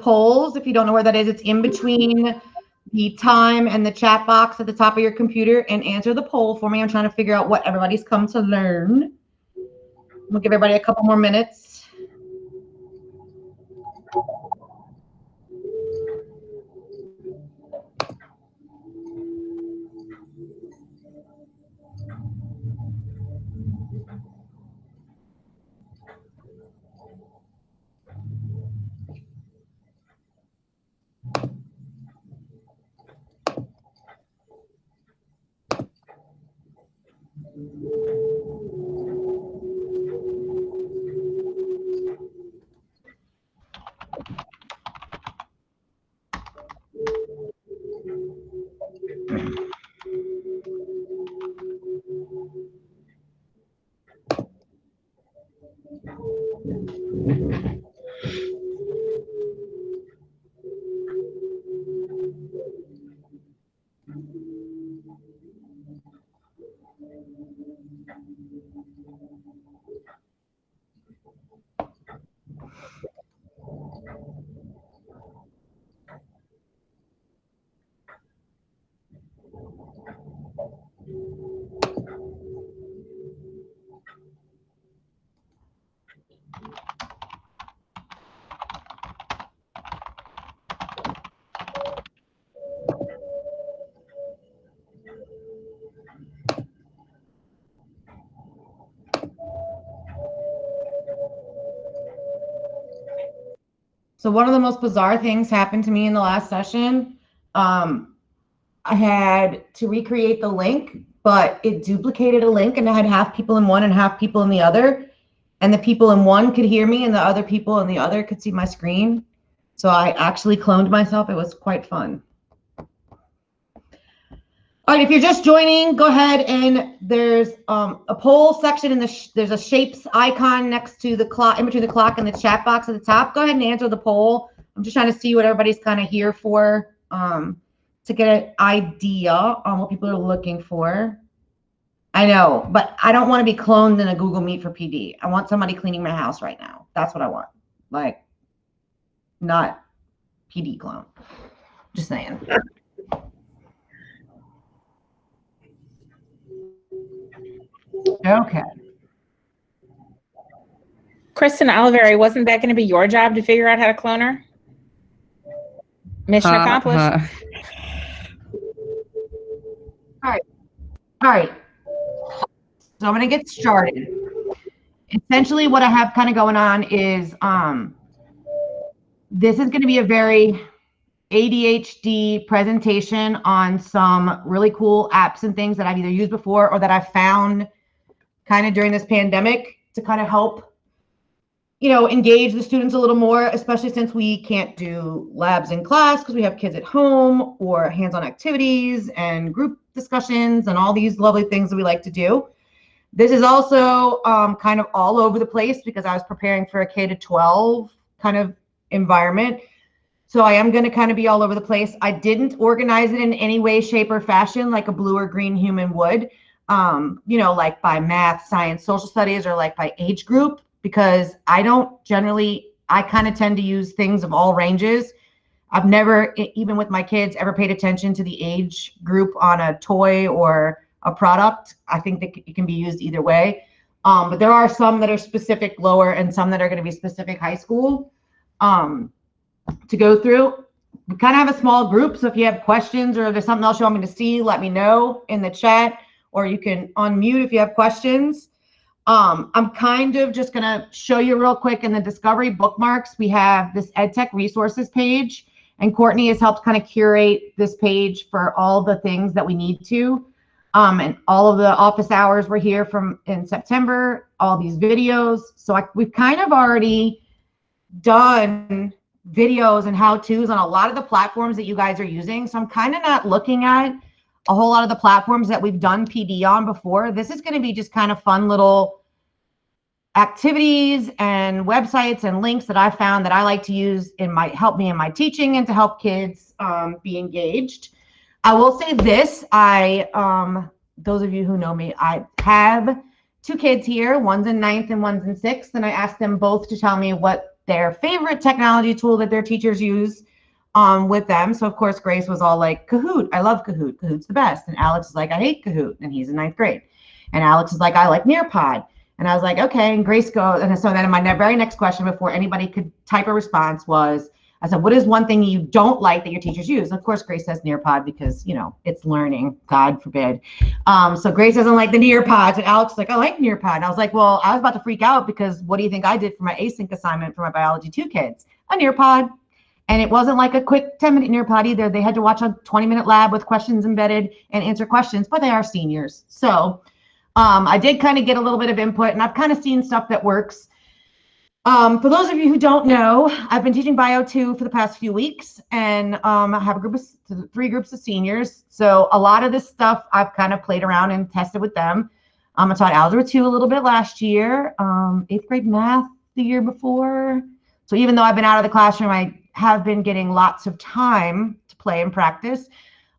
polls. If you don't know where that is, it's in between the time and the chat box at the top of your computer, and answer the poll for me. I'm trying to figure out what everybody's come to learn. We'll give everybody a couple more minutes. So one of the most bizarre things happened to me in the last session. I had to recreate the link, but it duplicated a link, and I had half people in one and half people in the other. And the people in one could hear me, and the other people in the other could see my screen. So I actually cloned myself. It was quite fun. All right, if you're just joining, go ahead, and there's a poll section, and there's a shapes icon next to the clock, in between the clock and the chat box at the top. Go ahead and answer the poll. I'm just trying to see what everybody's kind of here for, to get an idea on what people are looking for. I know, but I don't want to be cloned in a Google Meet for PD. I want somebody cleaning my house right now. That's what I want. Like, not PD clone. Just saying. Okay. Kristen Oliveri, wasn't that going to be your job to figure out how to clone her? Mission accomplished. All right. So I'm going to get started. Essentially, what I have kind of going on is this is going to be a very ADHD presentation on some really cool apps and things that I've either used before or that I've found kind of during this pandemic to kind of help, engage the students a little more, especially since we can't do labs in class because we have kids at home, or hands-on activities and group discussions and all these lovely things that we like to do. This is also kind of all over the place because I was preparing for a K-12 kind of environment. So I am going to kind of be all over the place. I didn't organize it in any way, shape, or fashion like a blue or green human would, like by math, science, social studies, or like by age group, because I kind of tend to use things of all ranges. I've never, even with my kids, ever paid attention to the age group on a toy or a product. I think that it can be used either way. But there are some that are specific lower and some that are going to be specific high school to go through. We kind of have a small group, so if you have questions or if there's something else you want me to see, let me know in the chat, or you can unmute if you have questions. I'm kind of just going to show you real quick in the Discovery bookmarks. We have this EdTech resources page, and Courtney has helped kind of curate this page for all the things that we need to. And all of the office hours were here in September, all these videos. So we've kind of already done videos and how-tos on a lot of the platforms that you guys are using. So I'm kind of not looking at a whole lot of the platforms that we've done PD on before. This is going to be just kind of fun little activities and websites and links that I found that I like to use help me in my teaching and to help kids be engaged. I will say this, those of you who know me, I have two kids here, one's in 9th and one's in 6th, and I asked them both to tell me what their favorite technology tool that their teachers use with them. So of course, Grace was all like, Kahoot, I love Kahoot. Kahoot's the best. And Alex is like, I hate Kahoot. And he's in 9th grade. And Alex is like, I like Nearpod. And I was like, okay. And Grace goes, and so then my very next question before anybody could type a response was, I said, what is one thing you don't like that your teachers use? And of course, Grace says Nearpod because, you know, it's learning, God forbid. So Grace doesn't like the Nearpods. And Alex is like, I like Nearpod. And I was like, well, I was about to freak out because what do you think I did for my async assignment for my Biology 2 kids? A Nearpod. And it wasn't like a quick 10-minute Nearpod either. They had to watch a 20-minute lab with questions embedded and answer questions, but they are seniors. So I did kind of get a little bit of input, and I've kind of seen stuff that works. For those of you who don't know, I've been teaching Bio 2 for the past few weeks, and I have a group of 3 groups of seniors. So a lot of this stuff I've kind of played around and tested with them. I taught Algebra 2 a little bit last year, 8th grade math the year before. So even though I've been out of the classroom, I have been getting lots of time to play and practice.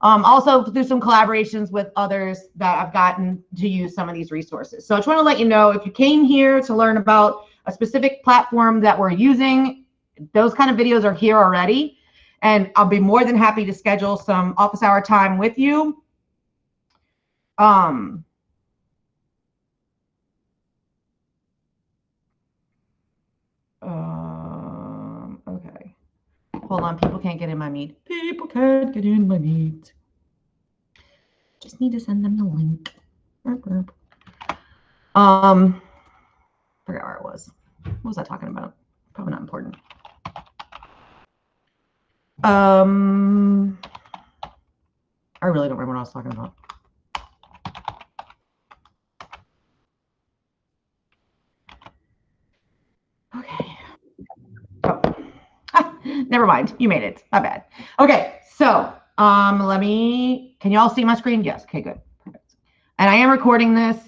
Also through some collaborations with others that I've gotten to use some of these resources. So I just want to let you know, if you came here to learn about a specific platform that we're using, those kind of videos are here already. And I'll be more than happy to schedule some office hour time with you. Okay. Hold on, people can't get in my meet. People can't get in my meet. Just need to send them the link. Forgot where it was. What was I talking about? Probably not important. I really don't remember what I was talking about. Okay. Oh. Never mind. You made it. My bad. Okay. So can you all see my screen? Yes. Okay, good. Perfect. And I am recording this.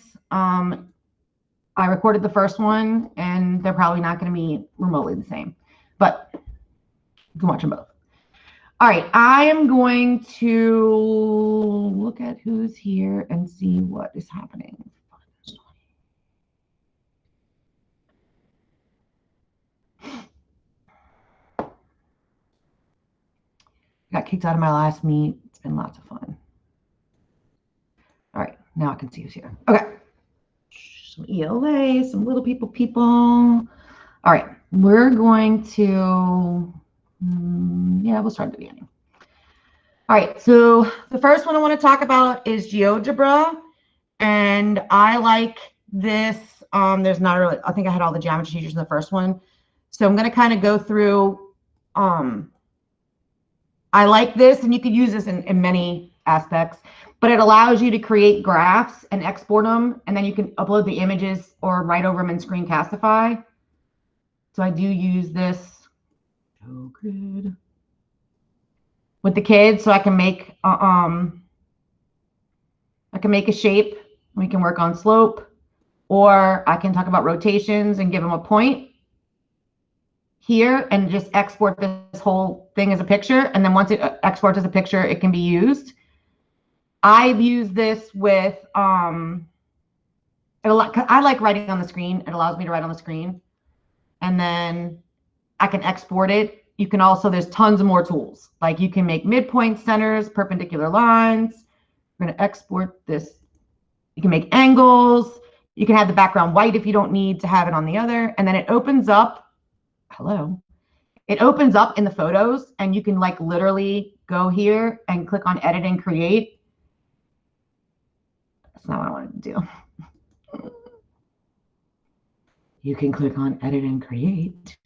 I recorded the first one, and they're probably not going to be remotely the same, but you can watch them both. All right, I am going to look at who's here and see what is happening. I got kicked out of my last meet. It's been lots of fun. All right, now I can see who's here. Okay. Some ELA, some little people. All right, we're going to, we'll start at the beginning. All right, so the first one I want to talk about is Geogebra, and I like this. There's not really, I think I had all the geometry teachers in the first one. So I'm going to kind of go through, I like this, and you could use this in many aspects, but it allows you to create graphs and export them, and then you can upload the images or write over them in Screencastify. So I do use this with the kids, so I can make a shape. We can work on slope, or I can talk about rotations and give them a point here and just export this whole thing as a picture. And then once it exports as a picture, it can be used. I've used this with, I like writing on the screen. It allows me to write on the screen. And then I can export it. You can also, there's tons of more tools. Like you can make midpoint centers, perpendicular lines. I'm going to export this. You can make angles. You can have the background white if you don't need to have it on the other. And then it opens up. It opens up in the photos, and you can like literally go here and click on edit and create. That's not what I wanted to do. You can click on edit and create,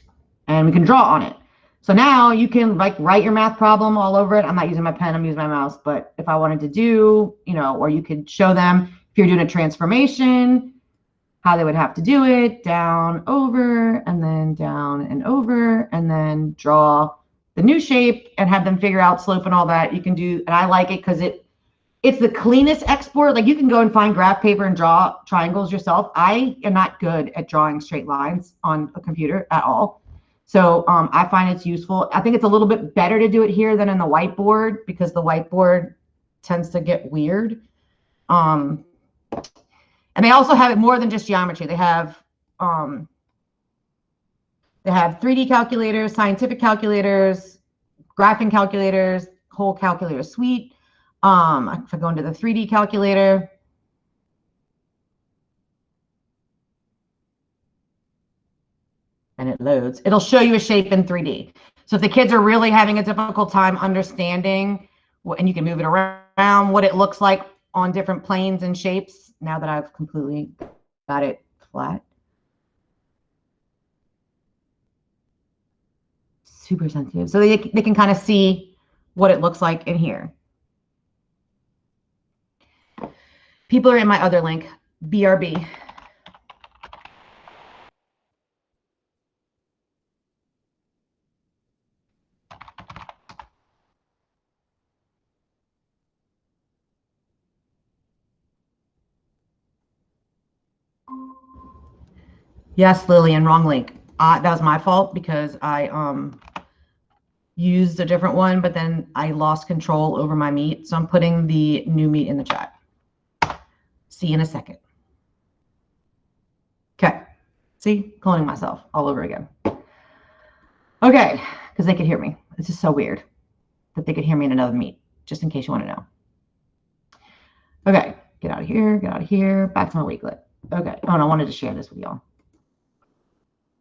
and we can draw on it. So now you can like write your math problem all over it. I'm not using my pen, I'm using my mouse, but if I wanted to do, or you could show them if you're doing a transformation, how they would have to do it, down, over, and then down and over, and then draw the new shape and have them figure out slope and all that. You can do, and I like it because it's the cleanest export. Like you can go and find graph paper and draw triangles yourself. I am not good at drawing straight lines on a computer at all. So I find it's useful. I think it's a little bit better to do it here than in the whiteboard because the whiteboard tends to get weird. And they also have it more than just geometry. They have They have 3D calculators, scientific calculators, graphing calculators, whole calculator suite. If I go into the 3D calculator, and it loads, it'll show you a shape in 3D. So if the kids are really having a difficult time understanding, and you can move it around, what it looks like on different planes and shapes, now that I've completely got it flat. Super sensitive. So they can kind of see what it looks like in here. People are in my other link, BRB. Yes, Lillian, wrong link. That was my fault because I used a different one, but then I lost control over my meet. So I'm putting the new meet in the chat. See you in a second. Okay. See, cloning myself all over again. Okay, because they could hear me. This is so weird that they could hear me in another meet, just in case you want to know. Okay, get out of here, back to my Quizlet. Okay, oh, and I wanted to share this with y'all.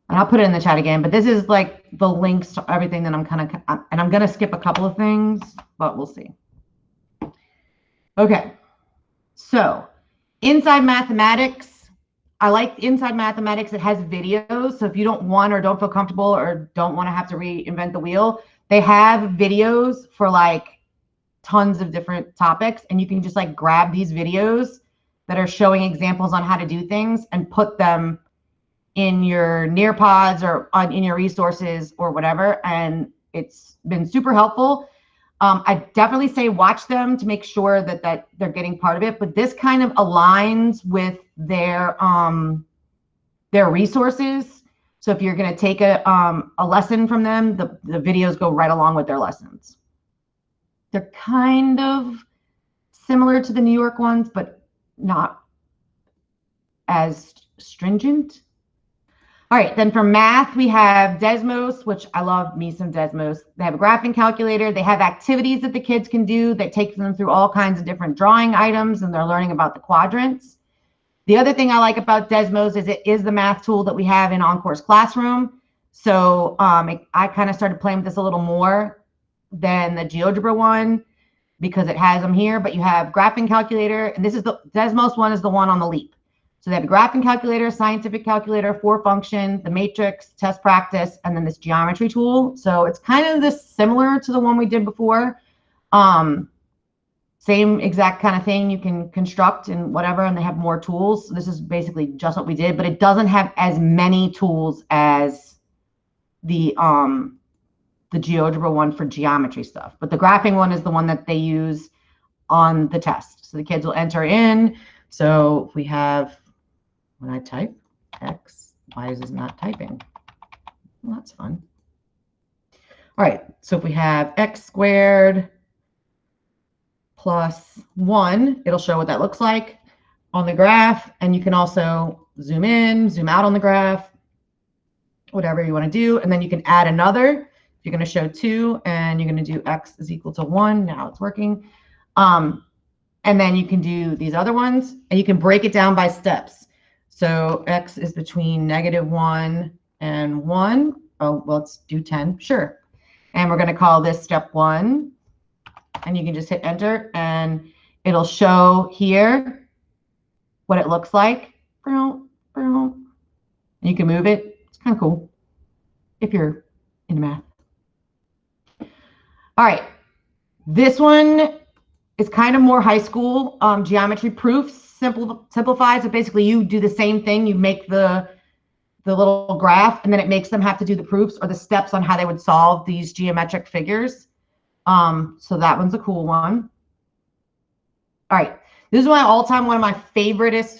And I'll put it in the chat again, but this is like the links to everything that I'm kind of, and I'm going to skip a couple of things, but we'll see. Okay, so inside mathematics, I like inside mathematics. It has videos. So if you don't want or don't feel comfortable or don't want to have to reinvent the wheel, they have videos for like tons of different topics. And you can just like grab these videos that are showing examples on how to do things and put them in your Nearpods or in your resources or whatever. And it's been super helpful. I definitely say watch them to make sure that they're getting part of it. But this kind of aligns with their resources. So if you're going to take a lesson from them, the videos go right along with their lessons. They're kind of similar to the New York ones, but not as stringent. All right, then for math, we have Desmos, which I love me some Desmos. They have a graphing calculator. They have activities that the kids can do that take them through all kinds of different drawing items, and they're learning about the quadrants. The other thing I like about Desmos is it is the math tool that we have in Encore's Classroom. So I kind of started playing with this a little more than the Geogebra one because it has them here, but you have graphing calculator, and this is the Desmos one is the one on the leap. So they have a graphing calculator, scientific calculator, 4 function, the matrix, test practice, and then this geometry tool. So it's kind of this similar to the one we did before. Same exact kind of thing you can construct and whatever, and they have more tools. So this is basically just what we did, but it doesn't have as many tools as the GeoGebra one for geometry stuff. But the graphing one is the one that they use on the test. So the kids will enter in. So if we have, when I type X, why is this not typing? Well, that's fun. All right, so if we have X squared plus 1, it'll show what that looks like on the graph. And you can also zoom in, zoom out on the graph, whatever you want to do. And then you can add another. If you're going to show 2 and you're going to do X is equal to 1, now it's working. And then you can do these other ones, and you can break it down by steps. So X is between -1 and 1. Oh, well, let's do 10. Sure. And we're going to call this step 1. And you can just hit enter, and it'll show here what it looks like. And you can move it. It's kind of cool if you're into math. All right. This one is kind of more high school. Geometry proofs simplifies. So basically you do the same thing. You make the little graph, and then it makes them have to do the proofs or the steps on how they would solve these geometric figures. So that one's a cool one. All right. This is my all-time, one of my favoriteest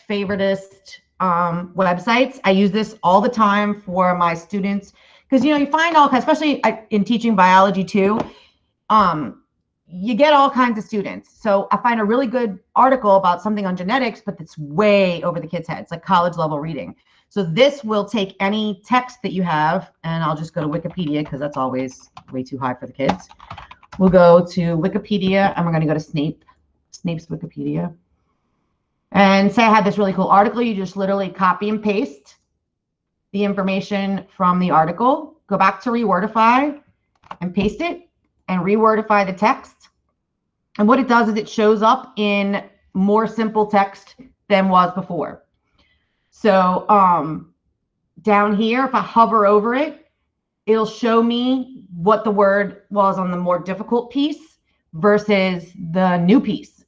websites. I use this all the time for my students because, you know, you find all kinds, especially in teaching biology too. You get all kinds of students. So I find a really good article about something on genetics, but it's way over the kids' heads, like college level reading. So this will take any text that you have, and I'll just go to Wikipedia because that's always way too high for the kids. We'll go to Wikipedia, and we're going to go to Snape's Wikipedia. And say I had this really cool article. You just literally copy and paste the information from the article, go back to Rewordify and paste it, and Rewordify the text. And what it does is it shows up in more simple text than was before. So down here, if I hover over it, it'll show me what the word was on the more difficult piece versus the new piece.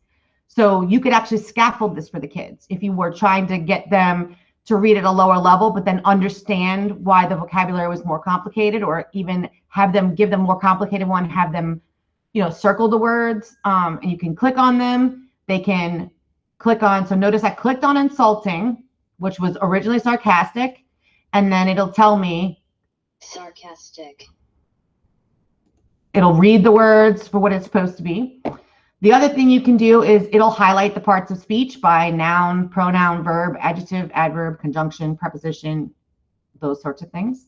So you could actually scaffold this for the kids if you were trying to get them to read at a lower level, but then understand why the vocabulary was more complicated, or even have them give them more complicated one, have them, you know, circle the words, and you can click on them. They can click on, so notice I clicked on insulting, which was originally sarcastic, and then it'll tell me sarcastic. It'll read the words for what it's supposed to be. The other thing you can do is it'll highlight the parts of speech by noun, pronoun, verb, adjective, adverb, conjunction, preposition, those sorts of things.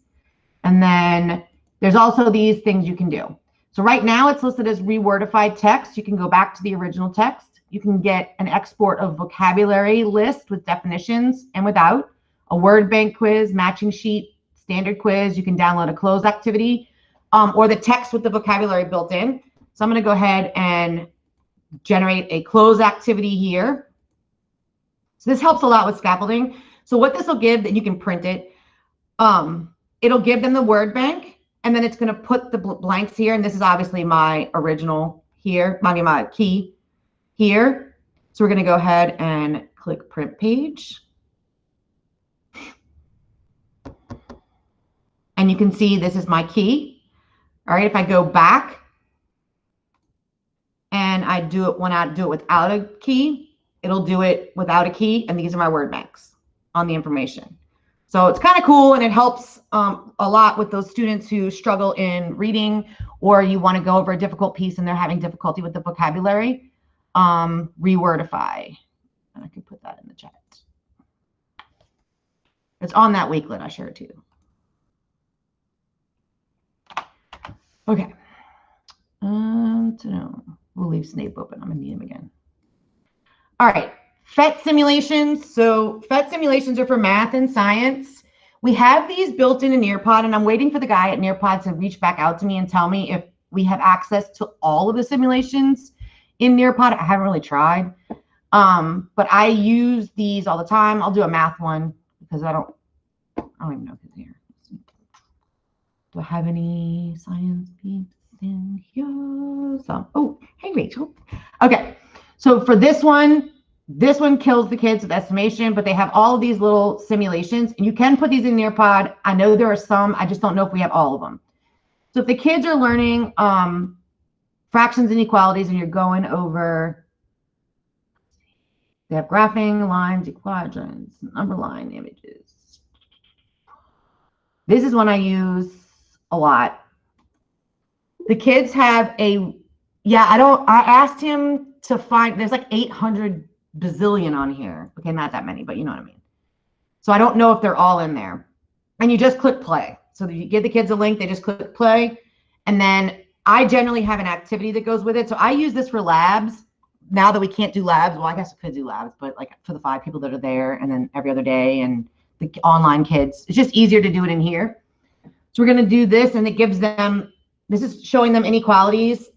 And then there's also these things you can do. So right now it's listed as rewordified text. You can go back to the original text. You can get an export of vocabulary list with definitions and without, a word bank quiz, matching sheet, standard quiz. You can download a closed activity, or the text with the vocabulary built in. So I'm going to go ahead and generate a closed activity here. So this helps a lot with scaffolding. So what this will give, that you can print it, it'll give them the word bank, and then it's going to put the blanks here. And this is obviously my original here, my key here. So we're going to go ahead and click print page. And you can see this is my key. All right, if I go back and I do it when I do it without a key, it'll do it without a key. And these are my word banks on the information. So it's kind of cool, and it helps a lot with those students who struggle in reading, or you want to go over a difficult piece and they're having difficulty with the vocabulary. Rewordify. And I can put that in the chat. It's on that Wakelet. I shared it to you. Okay. So we'll leave Snape open. I'm going to need him again. All right. PhET simulations. So PhET simulations are for math and science. We have these built in Nearpod, and I'm waiting for the guy at Nearpod to reach back out to me and tell me if we have access to all of the simulations in Nearpod. I haven't really tried, but I use these all the time. I'll do a math one because I don't even know if it's here. Do I have any science peeps in here? Oh, hey, Rachel. Okay, so for this one kills the kids with estimation, but they have all of these little simulations, and you can put these in Nearpod. I know there are some. I just don't know if we have all of them. So if the kids are learning fractions and equalities, and you're going over, they have graphing, lines, quadrants, number line images. This is one I use a lot. The kids have I asked him to find, there's like 800 bazillion on here. Okay, not that many, but you know what I mean. So I don't know if they're all in there. And you just click play. So you give the kids a link, they just click play. And then I generally have an activity that goes with it. So I use this for labs. Now that we can't do labs, well, I guess we could do labs, but like for the 5 people that are there, and then every other day, and the online kids, it's just easier to do it in here. So we're going to do this, and it gives them, this is showing them inequalities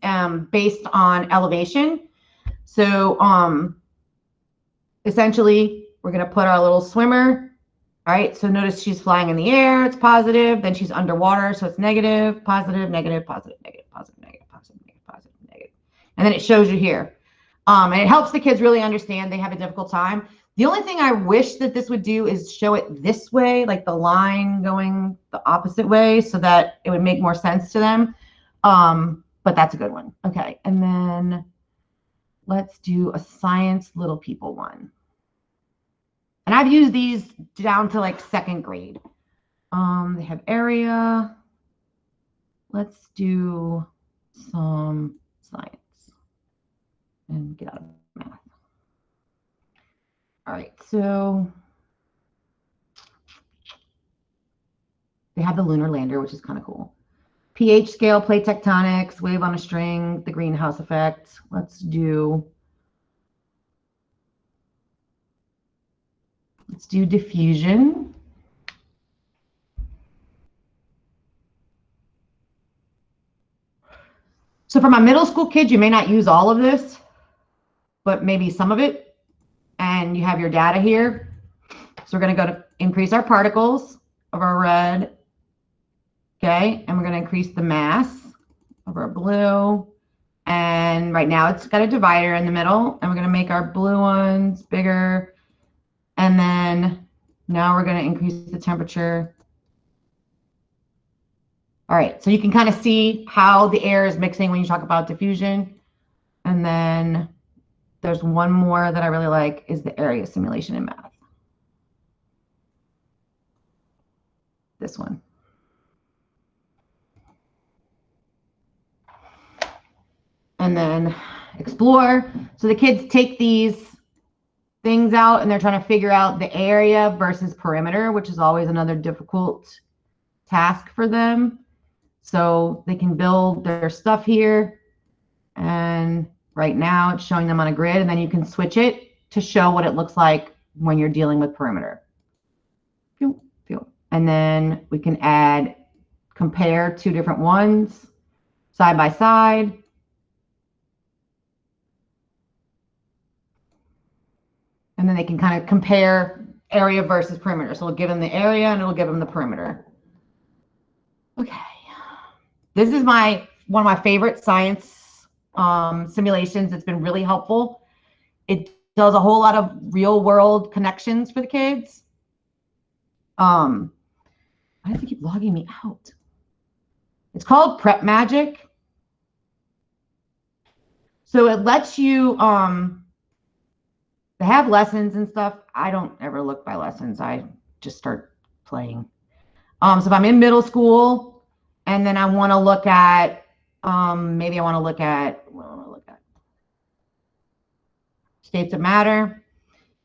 based on elevation. So essentially, we're going to put our little swimmer. All right, so notice she's flying in the air, it's positive. Then she's underwater, so it's negative, positive, negative, positive, negative, positive, negative, positive, negative, positive, negative. And then it shows you here. And it helps the kids really understand. They have a difficult time. The only thing I wish that this would do is show it this way, like the line going the opposite way, so that it would make more sense to them. But that's a good one. Okay, and then let's do a science little people one. And I've used these down to like 2nd grade. They have area. Let's do some science and get out of math. All right, so They have the lunar lander, which is kind of cool. pH scale, plate tectonics, wave on a string, the greenhouse effect. Let's do diffusion. So for my middle school kids, you may not use all of this, but maybe some of it. And you have your data here. So we're going to go to increase our particles of our red. Okay, and we're going to increase the mass of our blue. And right now it's got a divider in the middle. And we're going to make our blue ones bigger. And then now we're going to increase the temperature. All right, so you can kind of see how the air is mixing when you talk about diffusion. And then there's one more that I really like is the area simulation in math. This one. And then explore. So the kids take these things out and they're trying to figure out the area versus perimeter, which is always another difficult task for them. So they can build their stuff here. And right now it's showing them on a grid, and then you can switch it to show what it looks like when you're dealing with perimeter. And then we can add, compare two different ones side by side. And then they can kind of compare area versus perimeter. So it'll give them the area and it'll give them the perimeter. Okay. This is one of my favorite science simulations. It's been really helpful. It does a whole lot of real world connections for the kids. Why does it keep logging me out? It's called Prep Magic. So it lets you, they have lessons and stuff. I don't ever look by lessons. I just start playing. So if I'm in middle school and then I want to look at, maybe I want to look at, states of matter,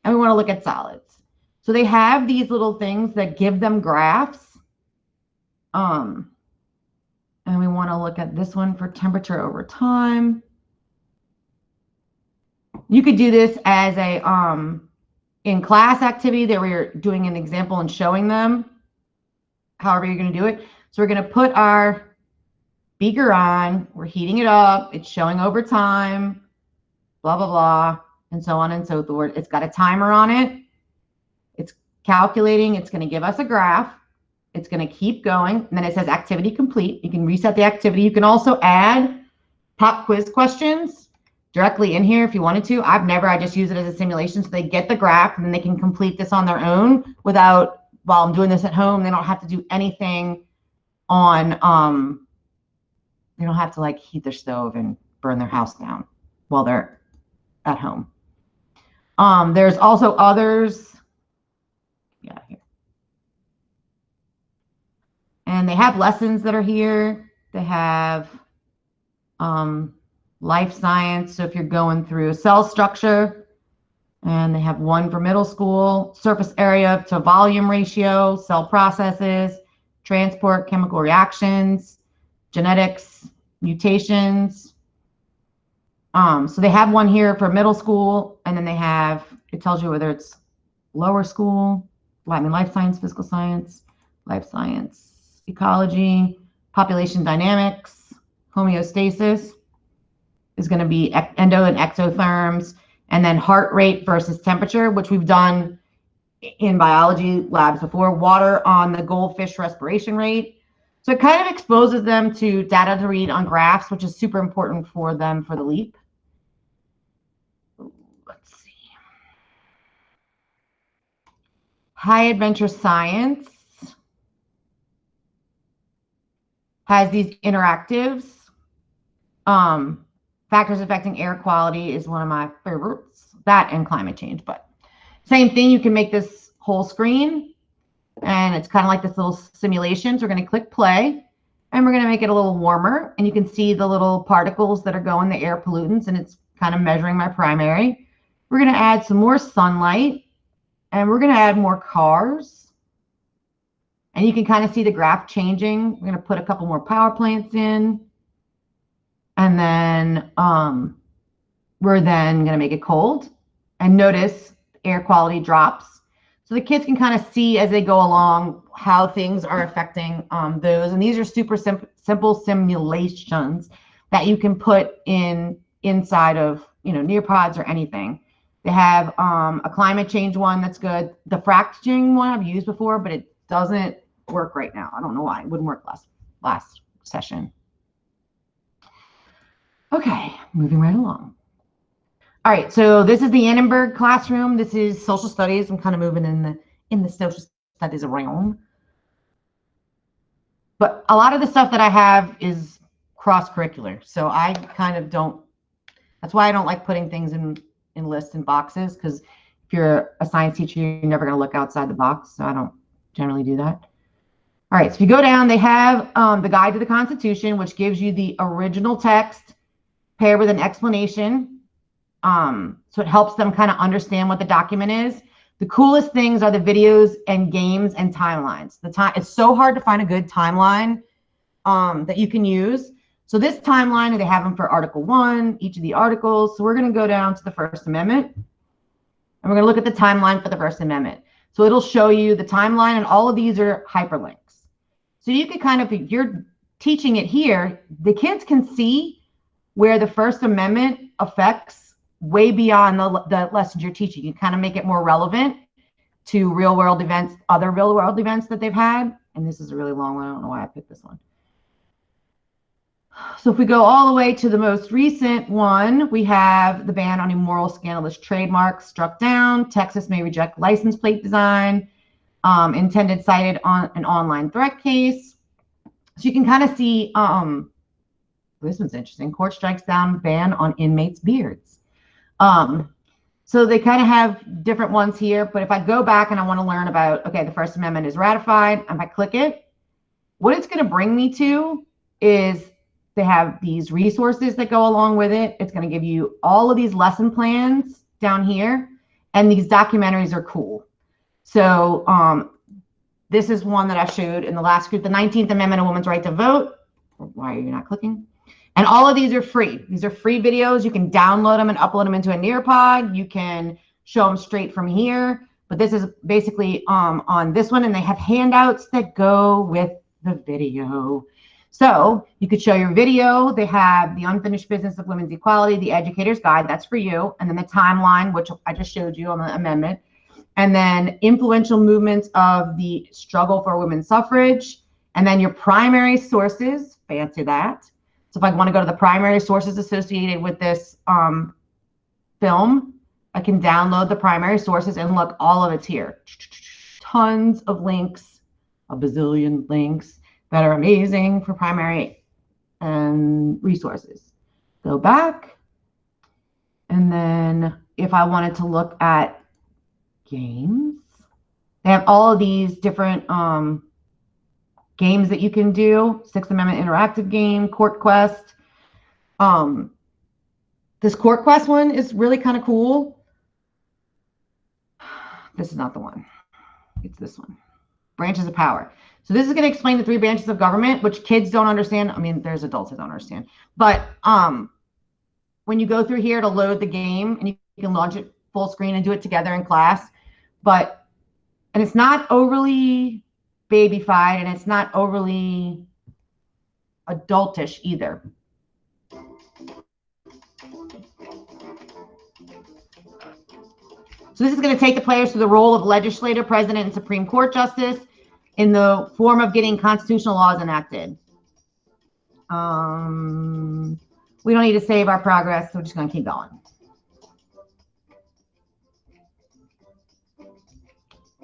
and we want to look at solids. So they have these little things that give them graphs. And we want to look at this one for temperature over time. You could do this as a in class activity that we're doing an example and showing them however you're going to do it. So we're going to put our beaker on, we're heating it up, it's showing over time, blah, blah, blah, and so on and so forth. It's got a timer on it. It's calculating. It's going to give us a graph. It's going to keep going. And then it says activity complete. You can reset the activity. You can also add pop quiz questions directly in here if you wanted to. I just use it as a simulation so they get the graph and then they can complete this on their own without, while I'm doing this at home, they don't have to do anything on, they don't have to like heat their stove and burn their house down while they're at home. There's also others. Yeah, here. And they have lessons that are here. They have life science. So if you're going through cell structure, and they have one for middle school, surface area to volume ratio, cell processes, transport, chemical reactions, genetics, mutations. So they have one here for middle school, and then they have, it tells you whether it's lower school, life science, physical science, life science, ecology, population dynamics, homeostasis is going to be endo and exotherms, and then heart rate versus temperature, which we've done in biology labs before, water on the goldfish respiration rate. So it kind of exposes them to data to read on graphs, which is super important for them for the LEAP. Let's see. High Adventure Science has these interactives. Factors affecting air quality is one of my favorites. That and climate change, but same thing. You can make this whole screen, and it's kind of like this little simulation. So we're going to click play, and we're going to make it a little warmer, and you can see the little particles that are going, the air pollutants, and it's kind of measuring my primary. We're going to add some more sunlight, and we're going to add more cars. And you can kind of see the graph changing. We're going to put a couple more power plants in. And then we're then going to make it cold. And notice air quality drops. So the kids can kind of see as they go along how things are affecting those. And these are super simple simulations that you can put inside of, Nearpods or anything. They have a climate change one that's good. The fracturing one I've used before, but it doesn't work right now. I don't know why. It wouldn't work last session. Okay, moving right along. All right, so this is the Annenberg Classroom. This is social studies. I'm kind of moving in the social studies realm. But a lot of the stuff that I have is cross-curricular. So I kind of don't, that's why I don't like putting things in lists and boxes, because if you're a science teacher, you're never going to look outside the box. So I don't generally do that. All right, so if you go down, they have the Guide to the Constitution, which gives you the original text paired with an explanation. So it helps them kind of understand what the document is. The coolest things are the videos and games and timelines. It's so hard to find a good timeline that you can use. So this timeline, they have them for Article 1, each of the articles. So we're going to go down to the First Amendment, and we're going to look at the timeline for the First Amendment. So it'll show you the timeline, and all of these are hyperlinks. So you could kind of, if you're teaching it here, the kids can see where the First Amendment affects way beyond the lessons you're teaching. You kind of make it more relevant to real world events, other real world events that they've had. And this is a really long one. I don't know why I picked this one. So if we go all the way to the most recent one, we have the ban on immoral, scandalous trademarks struck down. Texas may reject license plate design. Intended cited on an online threat case. So you can kind of see, this one's interesting. Court strikes down ban on inmates' beards. So they kind of have different ones here, but if I go back and I want to learn about, okay, the First Amendment is ratified, and if I click it, what it's going to bring me to is they have these resources that go along with it. It's going to give you all of these lesson plans down here, and these documentaries are cool. So this is one that I showed in the last group, the 19th Amendment, a woman's right to vote. Why are you not clicking? And all of these are free. These are free videos. You can download them and upload them into a Nearpod. You can show them straight from here. But this is basically on this one, and they have handouts that go with the video. So you could show your video. They have the Unfinished Business of Women's Equality, the Educator's Guide, that's for you, and then the timeline, which I just showed you on the amendment, and then influential movements of the struggle for women's suffrage, and then your primary sources, fancy that. So if I want to go to the primary sources associated with this film, I can download the primary sources and look, all of it's here. Tons of links, a bazillion links that are amazing for primary resources. Go back. And then if I wanted to look at games, they have all of these different games that you can do. Sixth Amendment interactive game, Court Quest. This Court Quest one is really kind of cool. This is not the one. It's this one. Branches of power. So this is going to explain the 3 branches of government, which kids don't understand. I mean, there's adults that don't understand. But when you go through here to load the game, and you can launch it full screen and do it together in class. And it's not overly babyfied, and it's not overly adultish either. So this is going to take the players through the role of legislator, president, and Supreme Court justice in the form of getting constitutional laws enacted. We don't need to save our progress, so we're just going to keep going.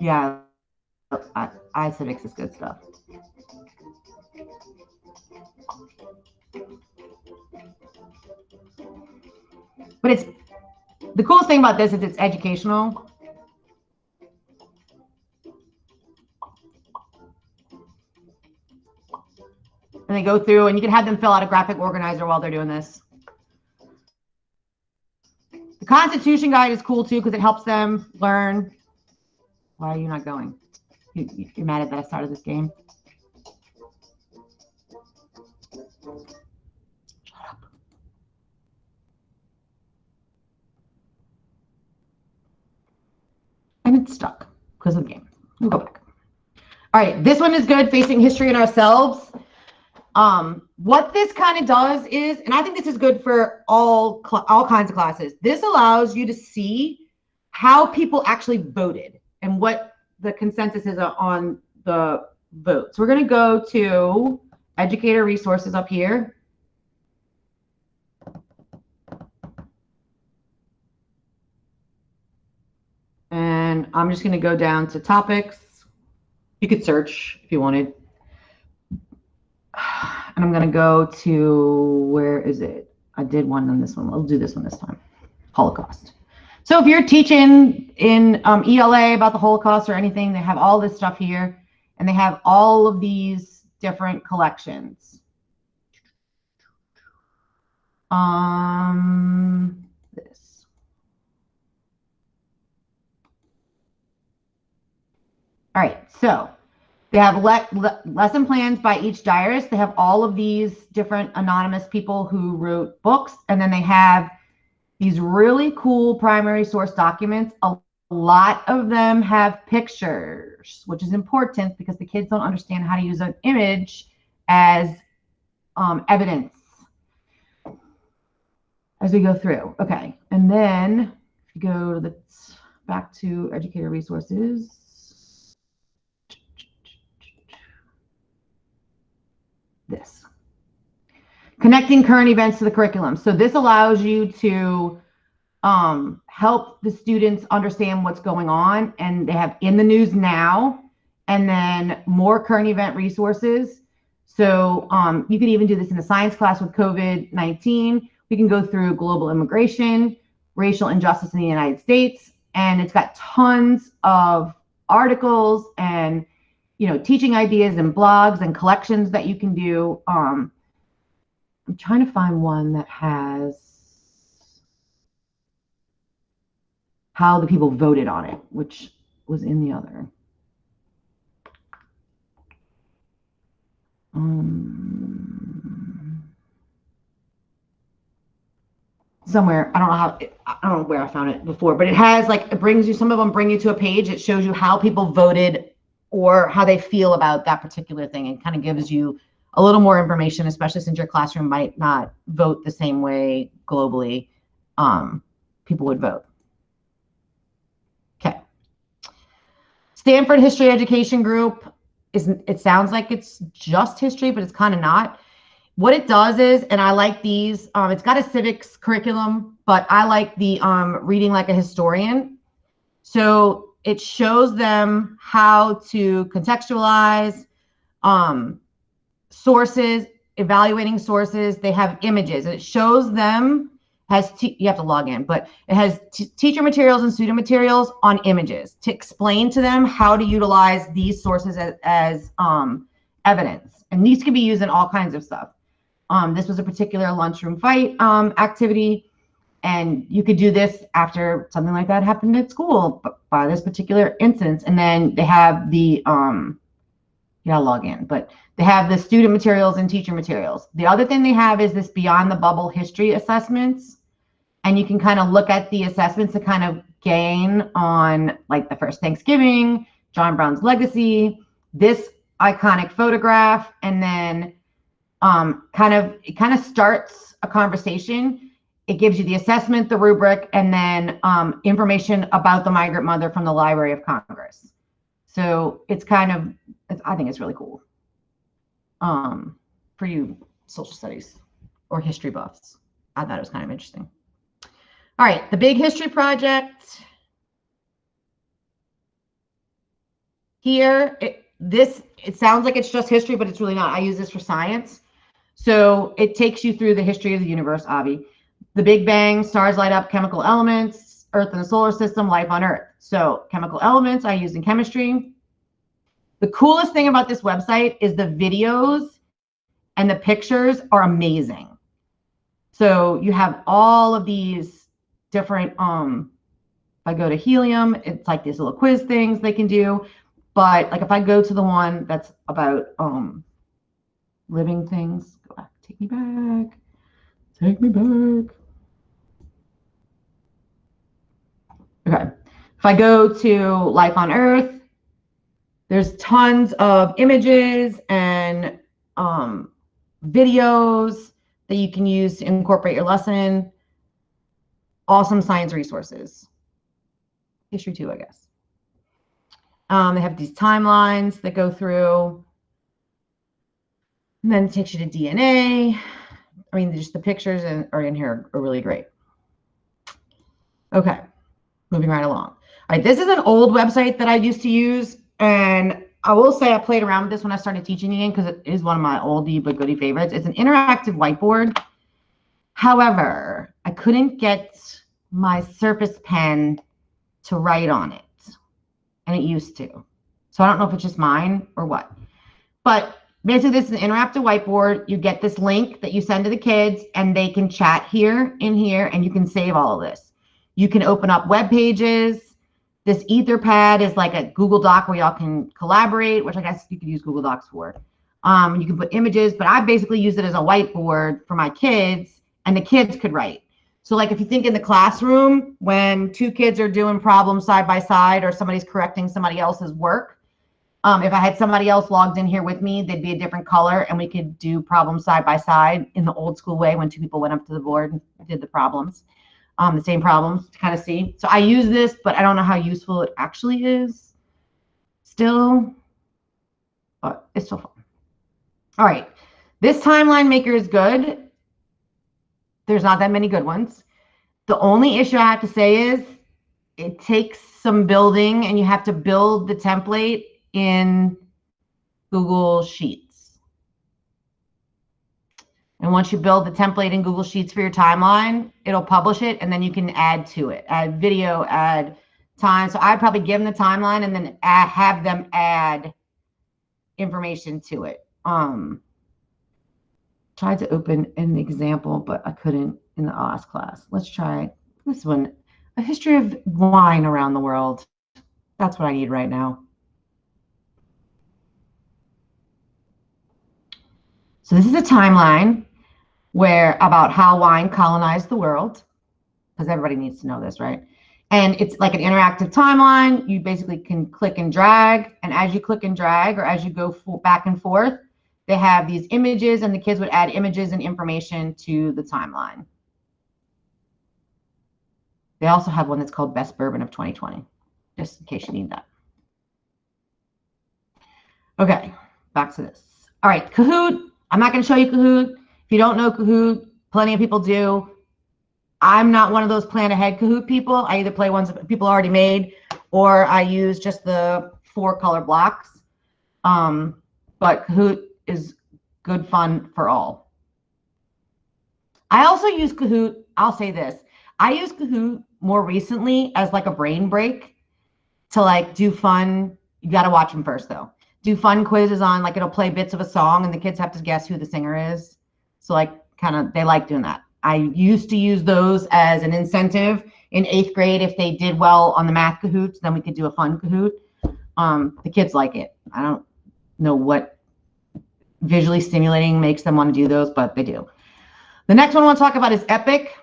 Yeah, iCivics is good stuff. But it's the coolest thing about this is it's educational. And they go through, and you can have them fill out a graphic organizer while they're doing this. The Constitution Guide is cool too because it helps them learn. Why are you not going? You're mad at that I started this game? Shut up. And it's stuck because of the game. We'll go back. All right, this one is good, facing history and ourselves. What this kind of does is, and I think this is good for all kinds of classes, this allows you to see how people actually voted and what the consensus is on the vote. So we're going to go to educator resources up here. And I'm just going to go down to topics. You could search if you wanted. And I'm going to go to, where is it? I did one on this one. I'll do this one this time. Holocaust. So if you're teaching in ELA about the Holocaust or anything, they have all this stuff here. And they have all of these different collections. This. All right, so they have lesson plans by each diarist. They have all of these different anonymous people who wrote books. And then they have these really cool primary source documents. A lot of them have pictures, which is important because the kids don't understand how to use an image as evidence as we go through. Okay, and then if you go to back to educator resources. This. Connecting current events to the curriculum. So this allows you to help the students understand what's going on, and they have in the news now and then more current event resources. So you can even do this in a science class with COVID-19. We can go through global immigration, racial injustice in the United States, and it's got tons of articles and teaching ideas and blogs and collections that you can do. I'm trying to find one that has how the people voted on it, which was in the other. Somewhere, I don't know where I found it before, but it has it brings you, some of them bring you to a page. It shows you how people voted or how they feel about that particular thing, and kind of gives you a little more information, especially since your classroom might not vote the same way globally people would vote. Okay. Stanford History Education Group, it sounds like it's just history, but it's kind of not. What it does is, and I like these, it's got a civics curriculum, but I like the reading like a historian. So it shows them how to contextualize sources, evaluating sources. They have images, and it shows them, you have to log in, but it has teacher materials and student materials on images to explain to them how to utilize these sources as evidence. And these can be used in all kinds of stuff. This was a particular lunchroom fight activity. And you could do this after something like that happened at school by this particular instance. And then they have the, you gotta log in, but they have the student materials and teacher materials. The other thing they have is this beyond the bubble history assessments. And you can kind of look at the assessments to kind of gain on the first Thanksgiving, John Brown's legacy, this iconic photograph, and then it kind of starts a conversation. It gives you the assessment, the rubric, and then information about the migrant mother from the Library of Congress. So it's I think it's really cool for you social studies or history buffs. I thought it was kind of interesting. All right, the big history project. Here, it sounds like it's just history, but it's really not. I use this for science. So it takes you through the history of the universe, Avi. The Big Bang, stars light up, chemical elements, Earth and the solar system, life on Earth. So chemical elements I used in chemistry. The coolest thing about this website is the videos and the pictures are amazing. So you have all of these different, if I go to helium, it's like these little quiz things they can do. But like if I go to the one that's about living things, go back, take me back. Take me back. Okay. If I go to Life on Earth, there's tons of images and videos that you can use to incorporate your lesson. Awesome science resources. History too, I guess. They have these timelines that go through. And then it takes you to DNA. I mean, just the pictures are in here are really great. Okay, moving right along. All right, this is an old website that I used to use, and I will say I played around with this when I started teaching again because it is one of my oldie but goodie favorites. It's an interactive whiteboard. However, I couldn't get my Surface Pen to write on it, and it used to. So I don't know if it's just mine or what, but basically, this is an interactive whiteboard. You get this link that you send to the kids, and they can chat here, in here, and you can save all of this. You can open up web pages. This Etherpad is like a Google Doc where y'all can collaborate, which I guess you could use Google Docs for. You can put images, but I basically use it as a whiteboard for my kids, and the kids could write. So like if you think in the classroom, when two kids are doing problems side by side or somebody's correcting somebody else's work, if I had somebody else logged in here with me, they'd be a different color, and we could do problems side by side in the old school way when two people went up to the board and did the problems, the same problems to kind of see. So I use this, but I don't know how useful it actually is still, but it's still fun. All right, this timeline maker is good. There's not that many good ones. The only issue I have to say is it takes some building, and you have to build the template in Google Sheets. And once you build the template in Google Sheets for your timeline, it'll publish it, and then you can add to it, add video, add time. So I'd probably give them the timeline and then have them add information to it. Tried to open an example, but I couldn't in the last class. Let's try this one, a history of wine around the world. That's what I need right now. So this is a timeline about how wine colonized the world, because everybody needs to know this, right? And it's like an interactive timeline. You basically can click and drag, and as you click and drag, or as you go back and forth, they have these images, and the kids would add images and information to the timeline. They also have one that's called Best Bourbon of 2020, just in case you need that. Okay, back to this. All right, Kahoot. I'm not going to show you Kahoot. If you don't know Kahoot, plenty of people do. I'm not one of those plan ahead Kahoot people. I either play ones that people already made, or I use just the 4 color blocks. But Kahoot is good fun for all. I also use Kahoot. I'll say this. I use Kahoot more recently as like a brain break to like do fun. You got to watch them first though. Do fun quizzes on, like it'll play bits of a song and the kids have to guess who the singer is. So like kind of, they like doing that. I used to use those as an incentive in 8th grade. If they did well on the math Kahoots, then we could do a fun Kahoot. The kids like it. I don't know what visually stimulating makes them want to do those, but they do. The next one I want to talk about is Epic.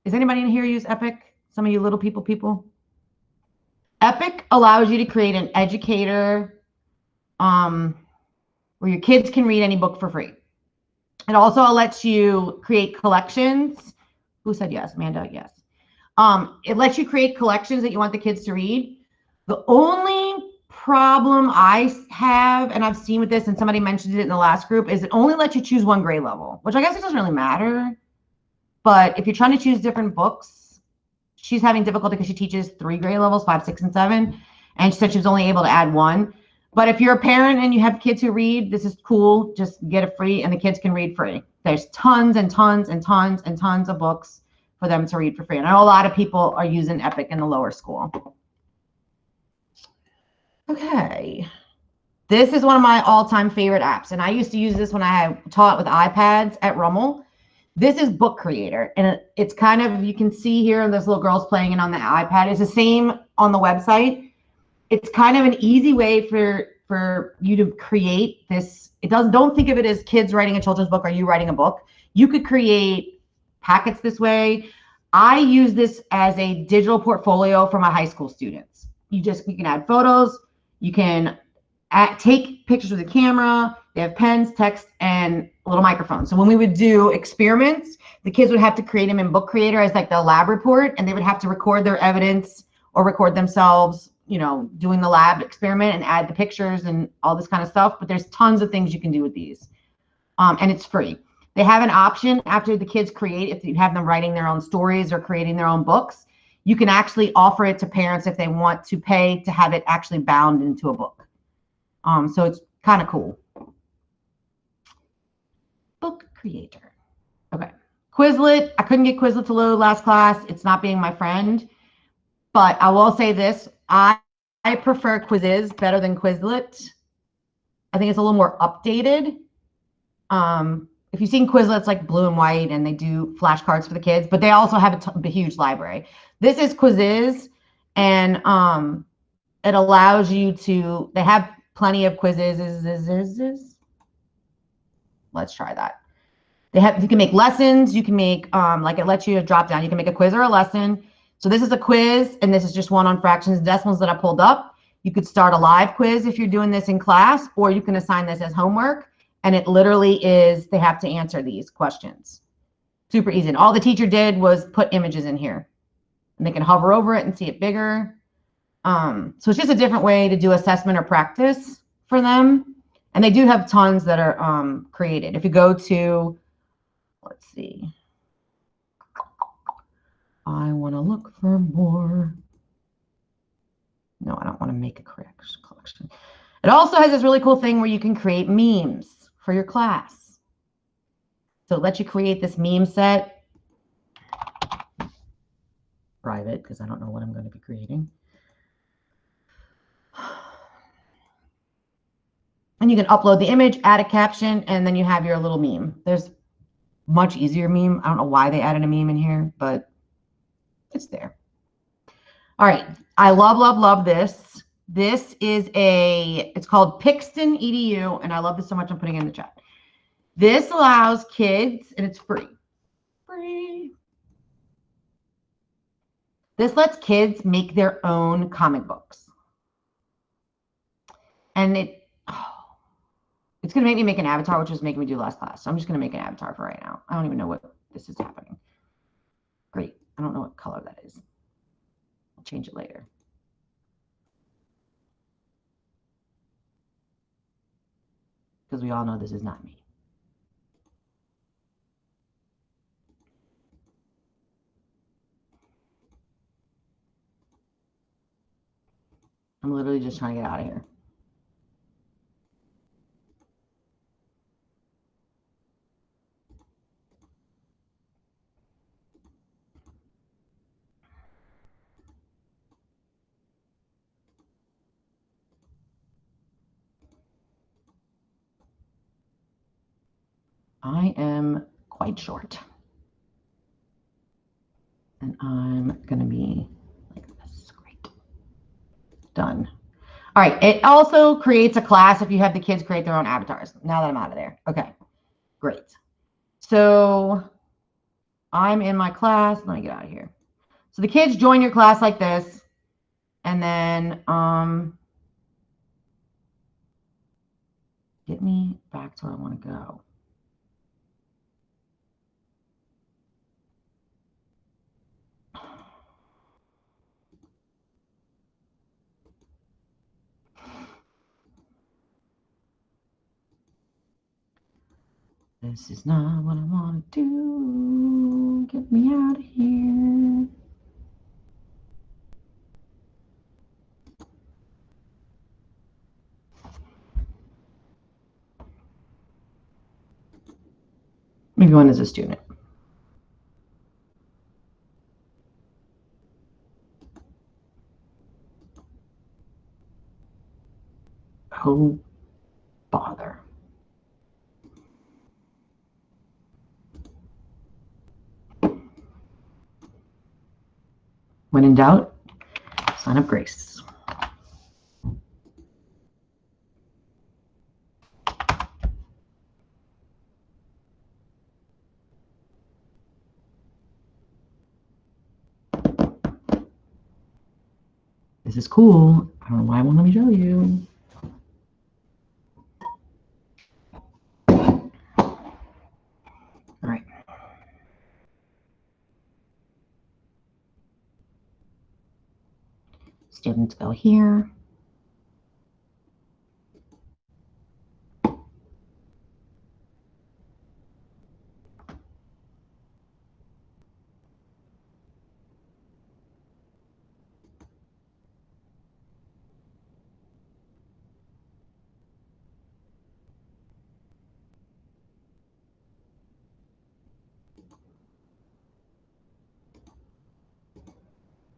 Is anybody in here use Epic? Some of you little people? Epic allows you to create an educator where your kids can read any book for free. It also lets you create collections. Who said yes? Amanda, yes. It lets you create collections that you want the kids to read. The only problem I have, and I've seen with this, and somebody mentioned it in the last group, is it only lets you choose 1 grade level, which I guess it doesn't really matter. But if you're trying to choose different books, she's having difficulty because she teaches 3 grade levels, 5, 6, and 7. And she said she was only able to add 1. But if you're a parent and you have kids who read, this is cool. Just get it free and the kids can read free. There's tons and tons and tons and tons of books for them to read for free. And I know a lot of people are using Epic in the lower school. Okay. This is one of my all-time favorite apps. And I used to use this when I taught with iPads at Rummel. This is Book Creator. And it's kind of, you can see here, this little girl's playing it on the iPad. It's the same on the website. it's kind of an easy way for you to create this. Don't think of it as kids writing a children's book or you writing a book. You could create packets this way. I use this as a digital portfolio for my high school students. You can add photos, you can take pictures with a camera. They have pens, text, and a little microphone. So when we would do experiments, the kids would have to create them in Book Creator as like the lab report, and they would have to record their evidence or record themselves, you know, doing the lab experiment and add the pictures and all this kind of stuff. But there's tons of things you can do with these, and it's free. They have an option after the kids create, if you have them writing their own stories or creating their own books, you can actually offer it to parents if they want to pay to have it actually bound into a book. So it's kind of cool. Book Creator. Okay. Quizlet. I couldn't get Quizlet to load last class. It's not being my friend. But I will say this. I prefer Quizzes better than Quizlet. I think it's a little more updated. If you've seen Quizlet, it's like blue and white, and they do flashcards for the kids. But they also have a huge library. This is Quizzes, and it allows you to. They have plenty of quizzes. Let's try that. You can make lessons. You can make like it lets you drop down. You can make a quiz or a lesson. So this is a quiz, and this is just one on fractions and decimals that I pulled up. You could start a live quiz if you're doing this in class, or you can assign this as homework. And it literally is, they have to answer these questions. Super easy. And all the teacher did was put images in here. And they can hover over it and see it bigger. So it's just a different way to do assessment or practice for them. And they do have tons that are created. If you go to, let's see. I want to look for more. No, I don't want to make a collection. It also has this really cool thing where you can create memes for your class. So it lets you create this meme set. Private, because I don't know what I'm going to be creating. And you can upload the image, add a caption, and then you have your little meme. There's much easier meme. I don't know why they added a meme in here, but it's there. All right. I love this. This is it's called Pixton Edu, and I love this so much I'm putting it in the chat. This allows kids, and it's free. This lets kids make their own comic books. And it's going to make me make an avatar, which was making me do last class. So I'm just going to make an avatar for right now. I don't even know what this is happening. Great. I don't know what color that is. I'll change it later. Because we all know this is not me. I'm literally just trying to get out of here. I am quite short. And I'm going to be like this. Great. Done. All right. It also creates a class if you have the kids create their own avatars. Now that I'm out of there. Okay. Great. So I'm in my class. Let me get out of here. So the kids join your class like this. And then get me back to where I want to go. This is not what I want to do. Get me out of here. Let me go in as a student. Oh, bother. When in doubt, sign up Grace. This is cool. I don't know why I won't let me show you. All right. Students go here.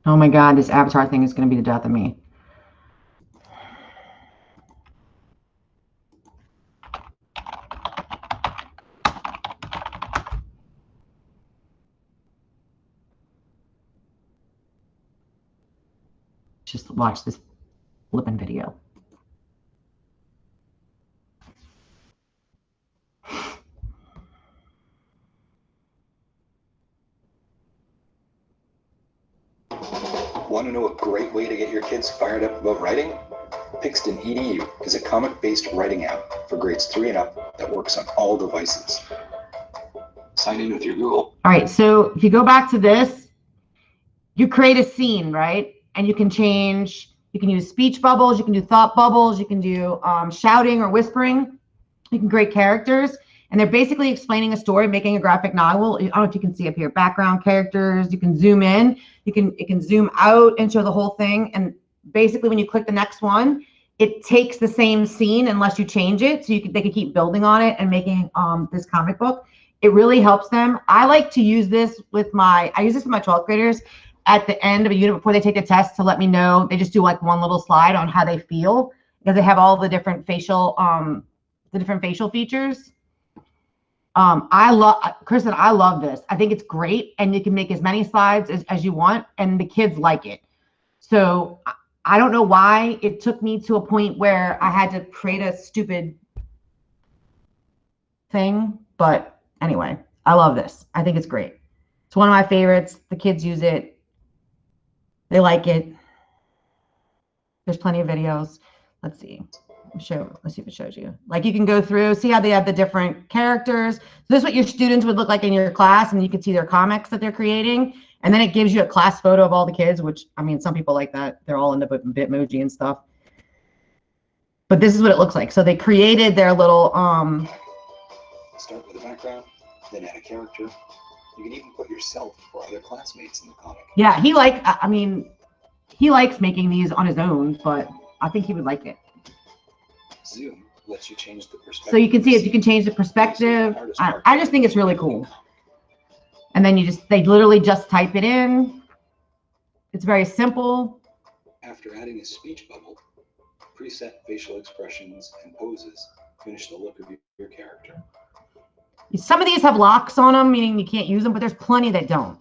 Oh my God, this avatar thing is going to be the death of me. Just watch this flipping video. Want to know a great way to get your kids fired up about writing? Pixton Edu is a comic-based writing app for grades 3 and up that works on all devices. Sign in with your Google. All right, so if you go back to this, you create a scene, right? And you can change, you can use speech bubbles, you can do thought bubbles, you can do shouting or whispering. You can create characters, and they're basically explaining a story, making a graphic novel. I don't know if you can see up here, background characters. You can zoom in, it can zoom out and show the whole thing. And basically when you click the next one, it takes the same scene unless you change it. So they can keep building on it and making this comic book. It really helps them. I like to use this with I use this with my 12th graders at the end of a unit before they take the test to let me know. They just do like one little slide on how they feel because they have all the different facial features. Kristen, I love this. I think it's great, and you can make as many slides as you want, and the kids like it. So I don't know why it took me to a point where I had to create a stupid thing, but anyway, I love this. I think it's great. It's one of my favorites. The kids use it. They like it. There's plenty of videos. Let's see. Let's see if it shows you. Like you can go through, see how they have the different characters. So this is what your students would look like in your class, and you can see their comics that they're creating. And then it gives you a class photo of all the kids, which, I mean, some people like that. They're all into Bitmoji and stuff. But this is what it looks like. So they created their little Start with a background, then add a character. You can even put yourself or other classmates in the comic. Yeah, he likes making these on his own, but I think he would like it. Zoom lets you change the perspective. So you can see if you can change the perspective. I just think it's really cool. And then they literally just type it in. It's very simple. After adding a speech bubble, preset facial expressions and poses finish the look of your character. Some of these have locks on them, meaning you can't use them, but there's plenty that don't.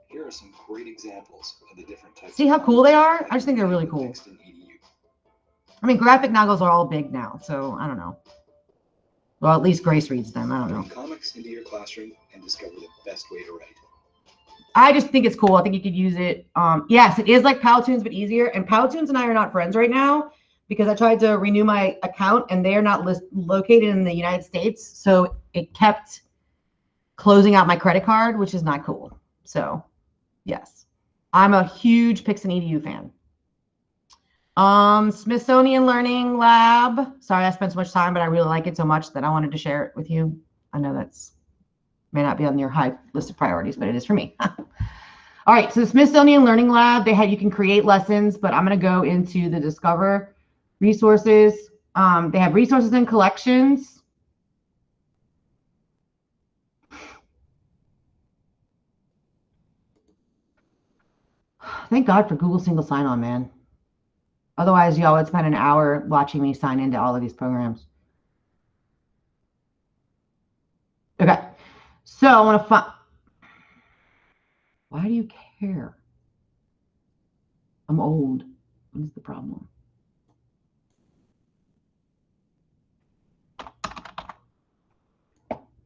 Here are some great examples of the different types. See how cool they are? I just think they're really cool. I mean, graphic novels are all big now, so I don't know. Well, at least Grace reads them. I don't know. Bring comics into your classroom and discover the best way to write. I just think it's cool. I think you could use it. Yes, it is like Powtoons, but easier. And Powtoons and I are not friends right now because I tried to renew my account and they are not located in the United States. So it kept closing out my credit card, which is not cool. So yes, I'm a huge Pixton Edu fan. Smithsonian Learning Lab. Sorry I spent so much time, but I really like it so much that I wanted to share it with you. I know that's may not be on your high list of priorities, but it is for me. All right, so the Smithsonian Learning Lab, you can create lessons, but I'm going to go into the Discover resources. They have resources and collections. Thank God for Google single sign-on, man. Otherwise, y'all would spend an hour watching me sign into all of these programs. Okay, so I want to find. Why do you care? I'm old. What is the problem?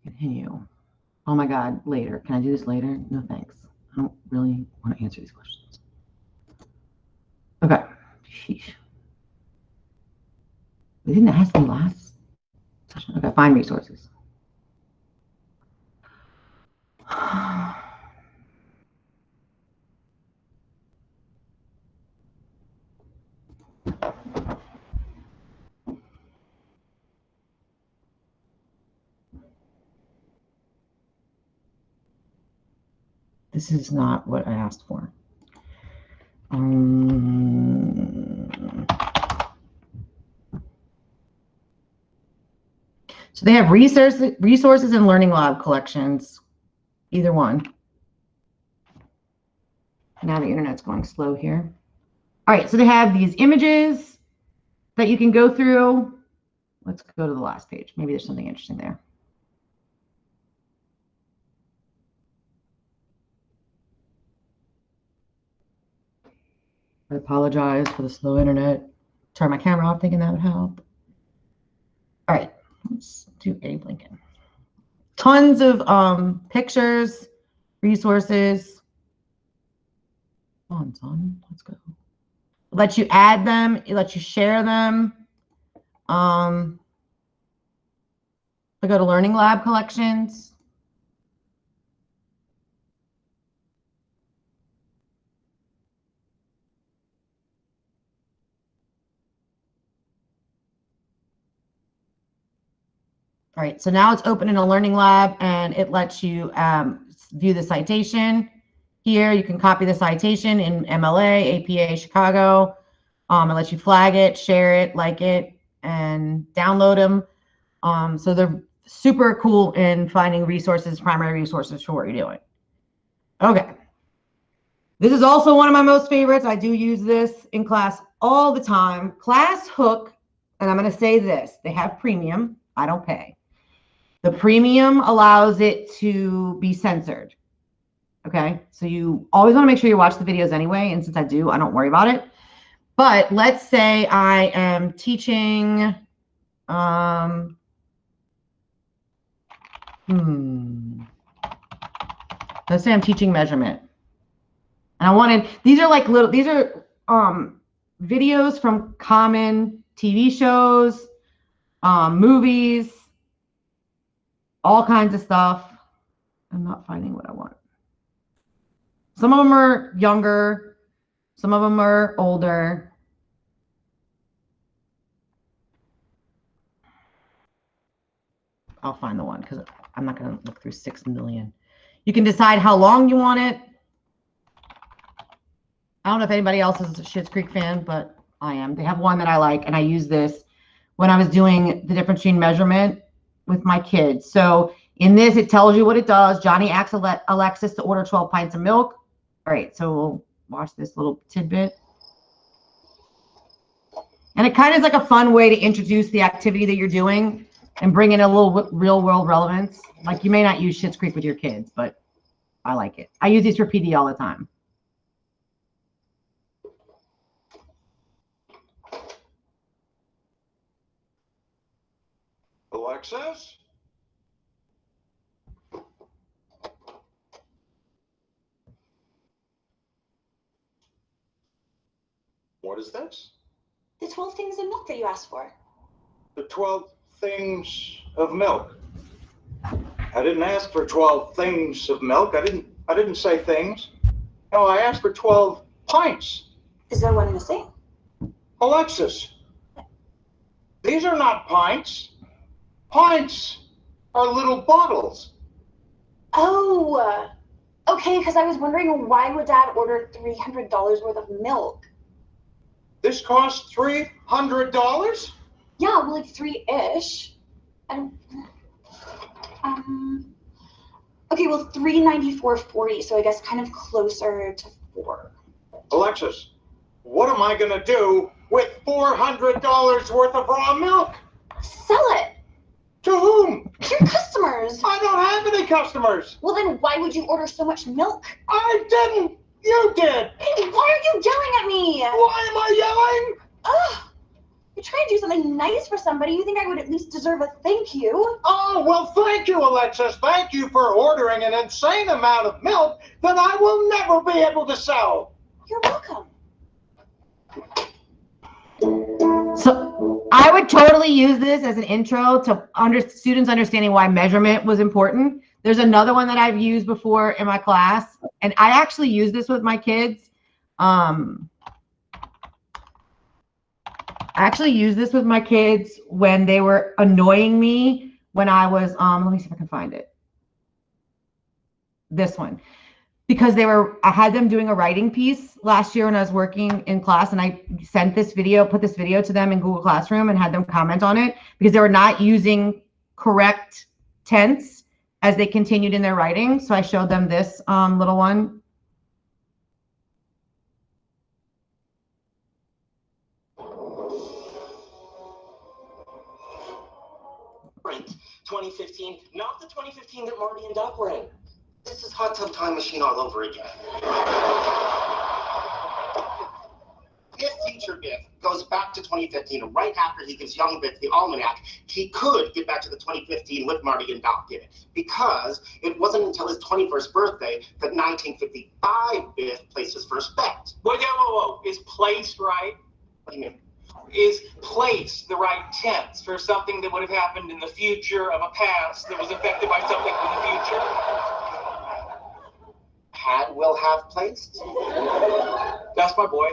Continue. Oh my God, later. Can I do this later? No, thanks. I don't really want to answer these questions. Okay. Sheesh. They didn't ask me last session. Okay, find resources. This is not what I asked for. So they have resources and Learning Lab collections, either one. Now the internet's going slow here. All right, so they have these images that you can go through. Let's go to the last page. Maybe there's something interesting there. I apologize for the slow internet. Turn my camera off, thinking that would help. All right, let's do Abe Lincoln. Tons of pictures, resources. Come on, son, let's go. It lets you add them. It lets you share them. I go to Learning Lab collections. All right, so now it's open in a Learning Lab, and it lets you view the citation. Here, you can copy the citation in MLA, APA, Chicago. It lets you flag it, share it, like it, and download them. So they're super cool in finding resources, primary resources for what you're doing. Okay. This is also one of my most favorites. I do use this in class all the time. Class Hook, and I'm going to say this. They have premium. I don't pay. The premium allows it to be censored. Okay, so you always want to make sure you watch the videos anyway, and since I do, I don't worry about it. But let's say I am teaching, let's say I'm teaching measurement. And I wanted, these are like little, these are videos from common TV shows, movies, all kinds of stuff. I'm not finding what I want. Some of them are younger. Some of them are older. I'll find the one because I'm not going to look through 6 million. You can decide how long you want it. I don't know if anybody else is a Schitt's Creek fan, but I am. They have one that I like, and I use this when I was doing the difference between measurement with my kids. So in this, it tells you what it does. Johnny asks Alexis to order 12 pints of milk. All right, so we'll watch this little tidbit. And it kind of is like a fun way to introduce the activity that you're doing and bring in a little real world relevance. Like you may not use Schitt's Creek with your kids, but I like it. I use these for PD all the time. Alexis? What is this? The 12 things of milk that you asked for. The 12 things of milk. I didn't ask for 12 things of milk. I didn't say things. No, I asked for 12 pints. Is there one missing? Alexis, these are not pints. Pints are little bottles. Oh, okay, because I was wondering why would Dad order $300 worth of milk? This costs $300? Yeah, well, like 3-ish. Okay, well, $394.40, so I guess kind of closer to 4. Alexis, what am I gonna do with $400 worth of raw milk? Sell it. To whom? Your customers. I don't have any customers. Well, then why would you order so much milk? I didn't. You did. Hey, why are you yelling at me? Why am I yelling? Ugh. You're trying to do something nice for somebody. You think I would at least deserve a thank you? Oh, well, thank you, Alexis. Thank you for ordering an insane amount of milk that I will never be able to sell. You're welcome. So I would totally use this as an intro to students understanding why measurement was important. There's another one that I've used before in my class, and I actually use this with my kids. I actually used this with my kids when they were annoying me when I was, let me see if I can find it. This one. Because I had them doing a writing piece last year when I was working in class, and I sent this video, put this video to them in Google Classroom and had them comment on it because they were not using correct tense as they continued in their writing. So I showed them this little one. Right, 2015, not the 2015 that Marty and Doc were in. This is Hot Tub Time Machine all over again. If future Biff goes back to 2015 right after he gives young Biff the almanac, he could get back to the 2015 with Marty and Doc in it, because it wasn't until his 21st birthday that 1955 Biff placed his first bet. Whoa. Is placed right? What do you mean? Is place the right tense for something that would have happened in the future of a past that was affected by something in the future? Had will have placed? That's my boy.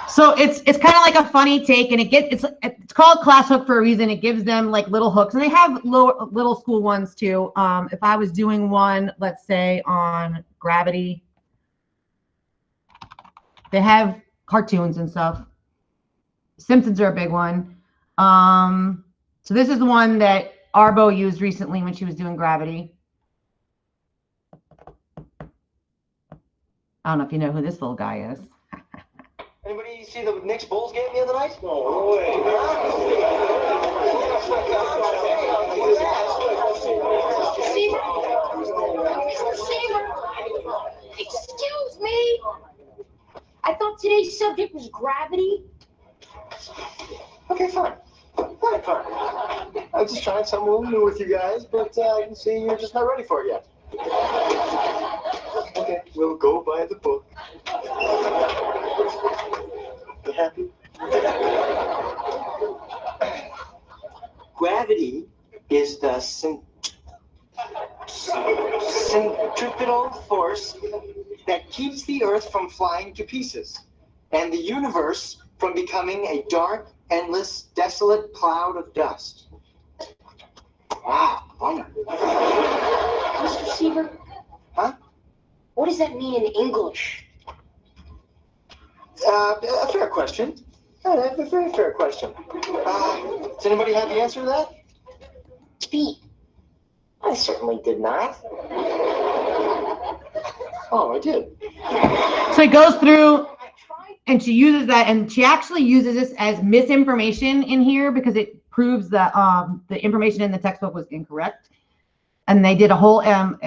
So it's kind of like a funny take, and it's called Class Hook for a reason. It gives them like little hooks, and they have little school ones too. If I was doing one, let's say on gravity, they have cartoons and stuff. Simpsons are a big one. So this is the one that Arbo used recently when she was doing gravity. I don't know if you know who this little guy is. Anybody see the Knicks Bulls game the other night? No way. Excuse me. I thought today's subject was gravity. Okay, fine. Fine. I'm just trying something a little new with you guys, but I can see you're just not ready for it yet. Okay, we'll go by the book. You happy? Gravity is the centripetal force that keeps the Earth from flying to pieces, and the universe from becoming a dark, endless, desolate cloud of dust. Wow, bummer. Mr. Seaver? Huh? What does that mean in English? A fair question. A very fair question. Does anybody have the answer to that? Speed. I certainly did not. Oh, I did. So it goes through, and she uses that, and she actually uses this as misinformation in here because it proves that the information in the textbook was incorrect. And they did a whole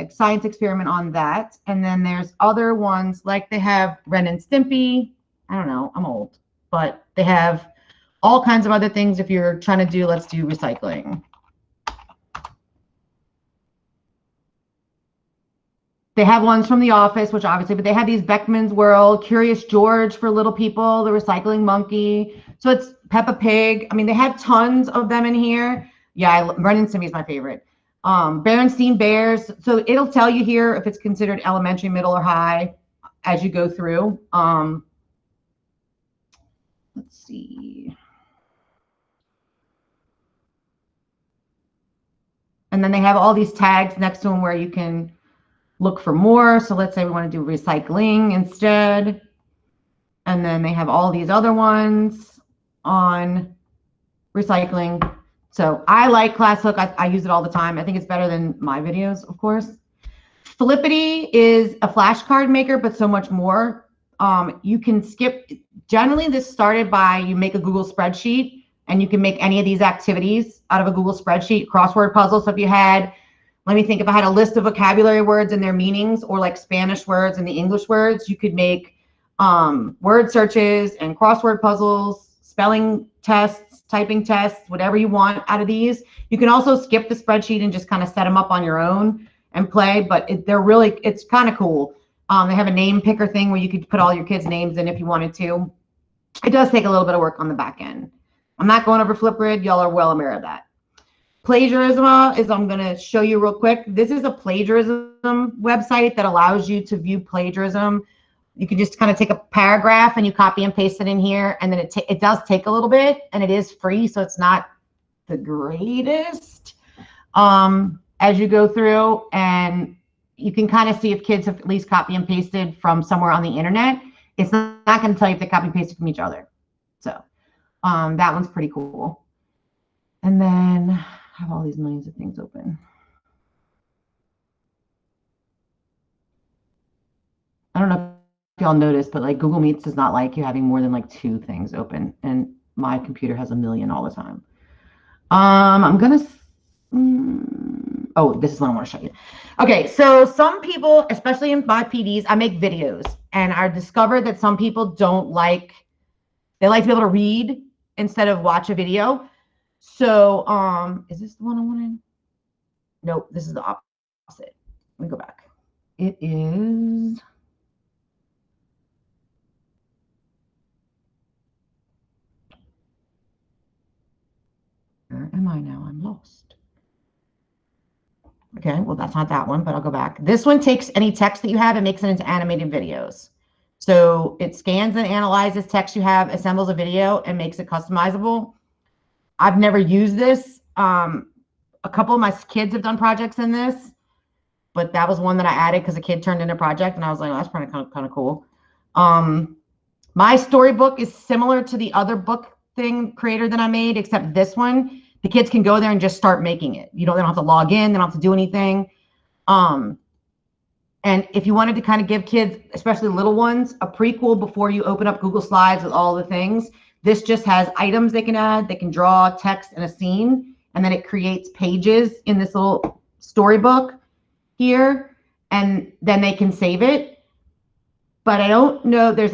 science experiment on that. And then there's other ones, like they have Ren and Stimpy. I don't know, I'm old, but they have all kinds of other things. If you're trying to do, let's do recycling. They have ones from The Office, which obviously, but they have these Beckman's World, Curious George for little people, the Recycling Monkey. So it's Peppa Pig. I mean, they have tons of them in here. Yeah, Ren and Stimpy is my favorite. Berenstein Bears. So it'll tell you here if it's considered elementary, middle, or high as you go through. Let's see. And then they have all these tags next to them where you can look for more. So let's say we want to do recycling instead. And then they have all these other ones on recycling. So I like Class Hook. I use it all the time. I think it's better than my videos, of course. Flippity is a flashcard maker, but so much more. You can skip. Generally, this started by you make a Google spreadsheet, and you can make any of these activities out of a Google spreadsheet. Crossword puzzle. So if you had, let me think, if I had a list of vocabulary words and their meanings, or like Spanish words and the English words, you could make word searches and crossword puzzles spelling tests, typing tests, whatever you want out of these. You can also skip the spreadsheet and just kind of set them up on your own and play, but it's kind of cool. They have a name picker thing where you could put all your kids' names in if you wanted to. It does take a little bit of work on the back end. I'm not going over Flipgrid. Y'all are well aware of that. Plagiarism is, I'm going to show you real quick. This is a plagiarism website that allows you to view plagiarism. You can just kind of take a paragraph and you copy and paste it in here, and then it does take a little bit, and it is free, so it's not the greatest as you go through, and you can kind of see if kids have at least copy and pasted from somewhere on the internet. It's not going to tell you if they copy and pasted from each other. So that one's pretty cool. And then I have all these millions of things open. I don't know if y'all noticed, but like Google Meets does not like you having more than like 2 things open, and my computer has a million all the time. I'm gonna oh, this is what I want to show you. Okay, so some people, especially in my PDs, I make videos, and I discovered that some people don't like, they like to be able to read instead of watch a video. So is this the one I wanted? Nope, this is the opposite. Let me go back. It is, where am I now? I'm lost. Okay, well, that's not that one, but I'll go back. This one takes any text that you have and makes it into animated videos. So it scans and analyzes text you have, assembles a video, and makes it customizable. I've never used this. A couple of my kids have done projects in this, but that was one that I added because a kid turned in a project, and I was like, oh, that's probably kind of cool. My Storybook is similar to the other book thing creator that I made, except this one, the kids can go there and just start making it. They don't have to log in, they don't have to do anything. And if you wanted to kind of give kids, especially little ones, a prequel before you open up Google Slides with all the things, this just has items they can add. They can draw text and a scene, and then it creates pages in this little Storybook here, and then they can save it. But I don't know, there's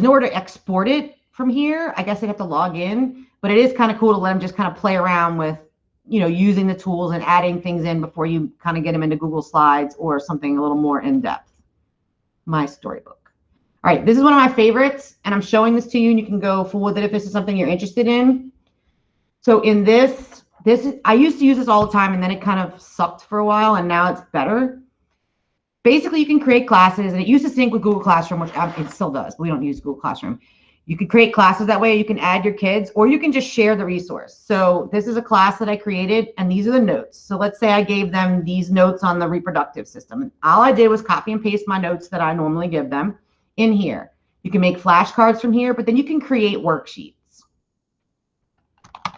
nowhere to export it from here. I guess they have to log in, but it is kind of cool to let them just kind of play around with, using the tools and adding things in before you kind of get them into Google Slides or something a little more in depth. My Storybook. All right, this is one of my favorites, and I'm showing this to you, and you can go fool with it if this is something you're interested in. So in this I used to use this all the time, and then it kind of sucked for a while, and now it's better. Basically, you can create classes, and it used to sync with Google Classroom, which it still does, but we don't use Google Classroom. You can create classes that way. You can add your kids, or you can just share the resource. So this is a class that I created, and these are the notes. So let's say I gave them these notes on the reproductive system. All I did was copy and paste my notes that I normally give them in here. You can make flashcards from here, but then you can create worksheets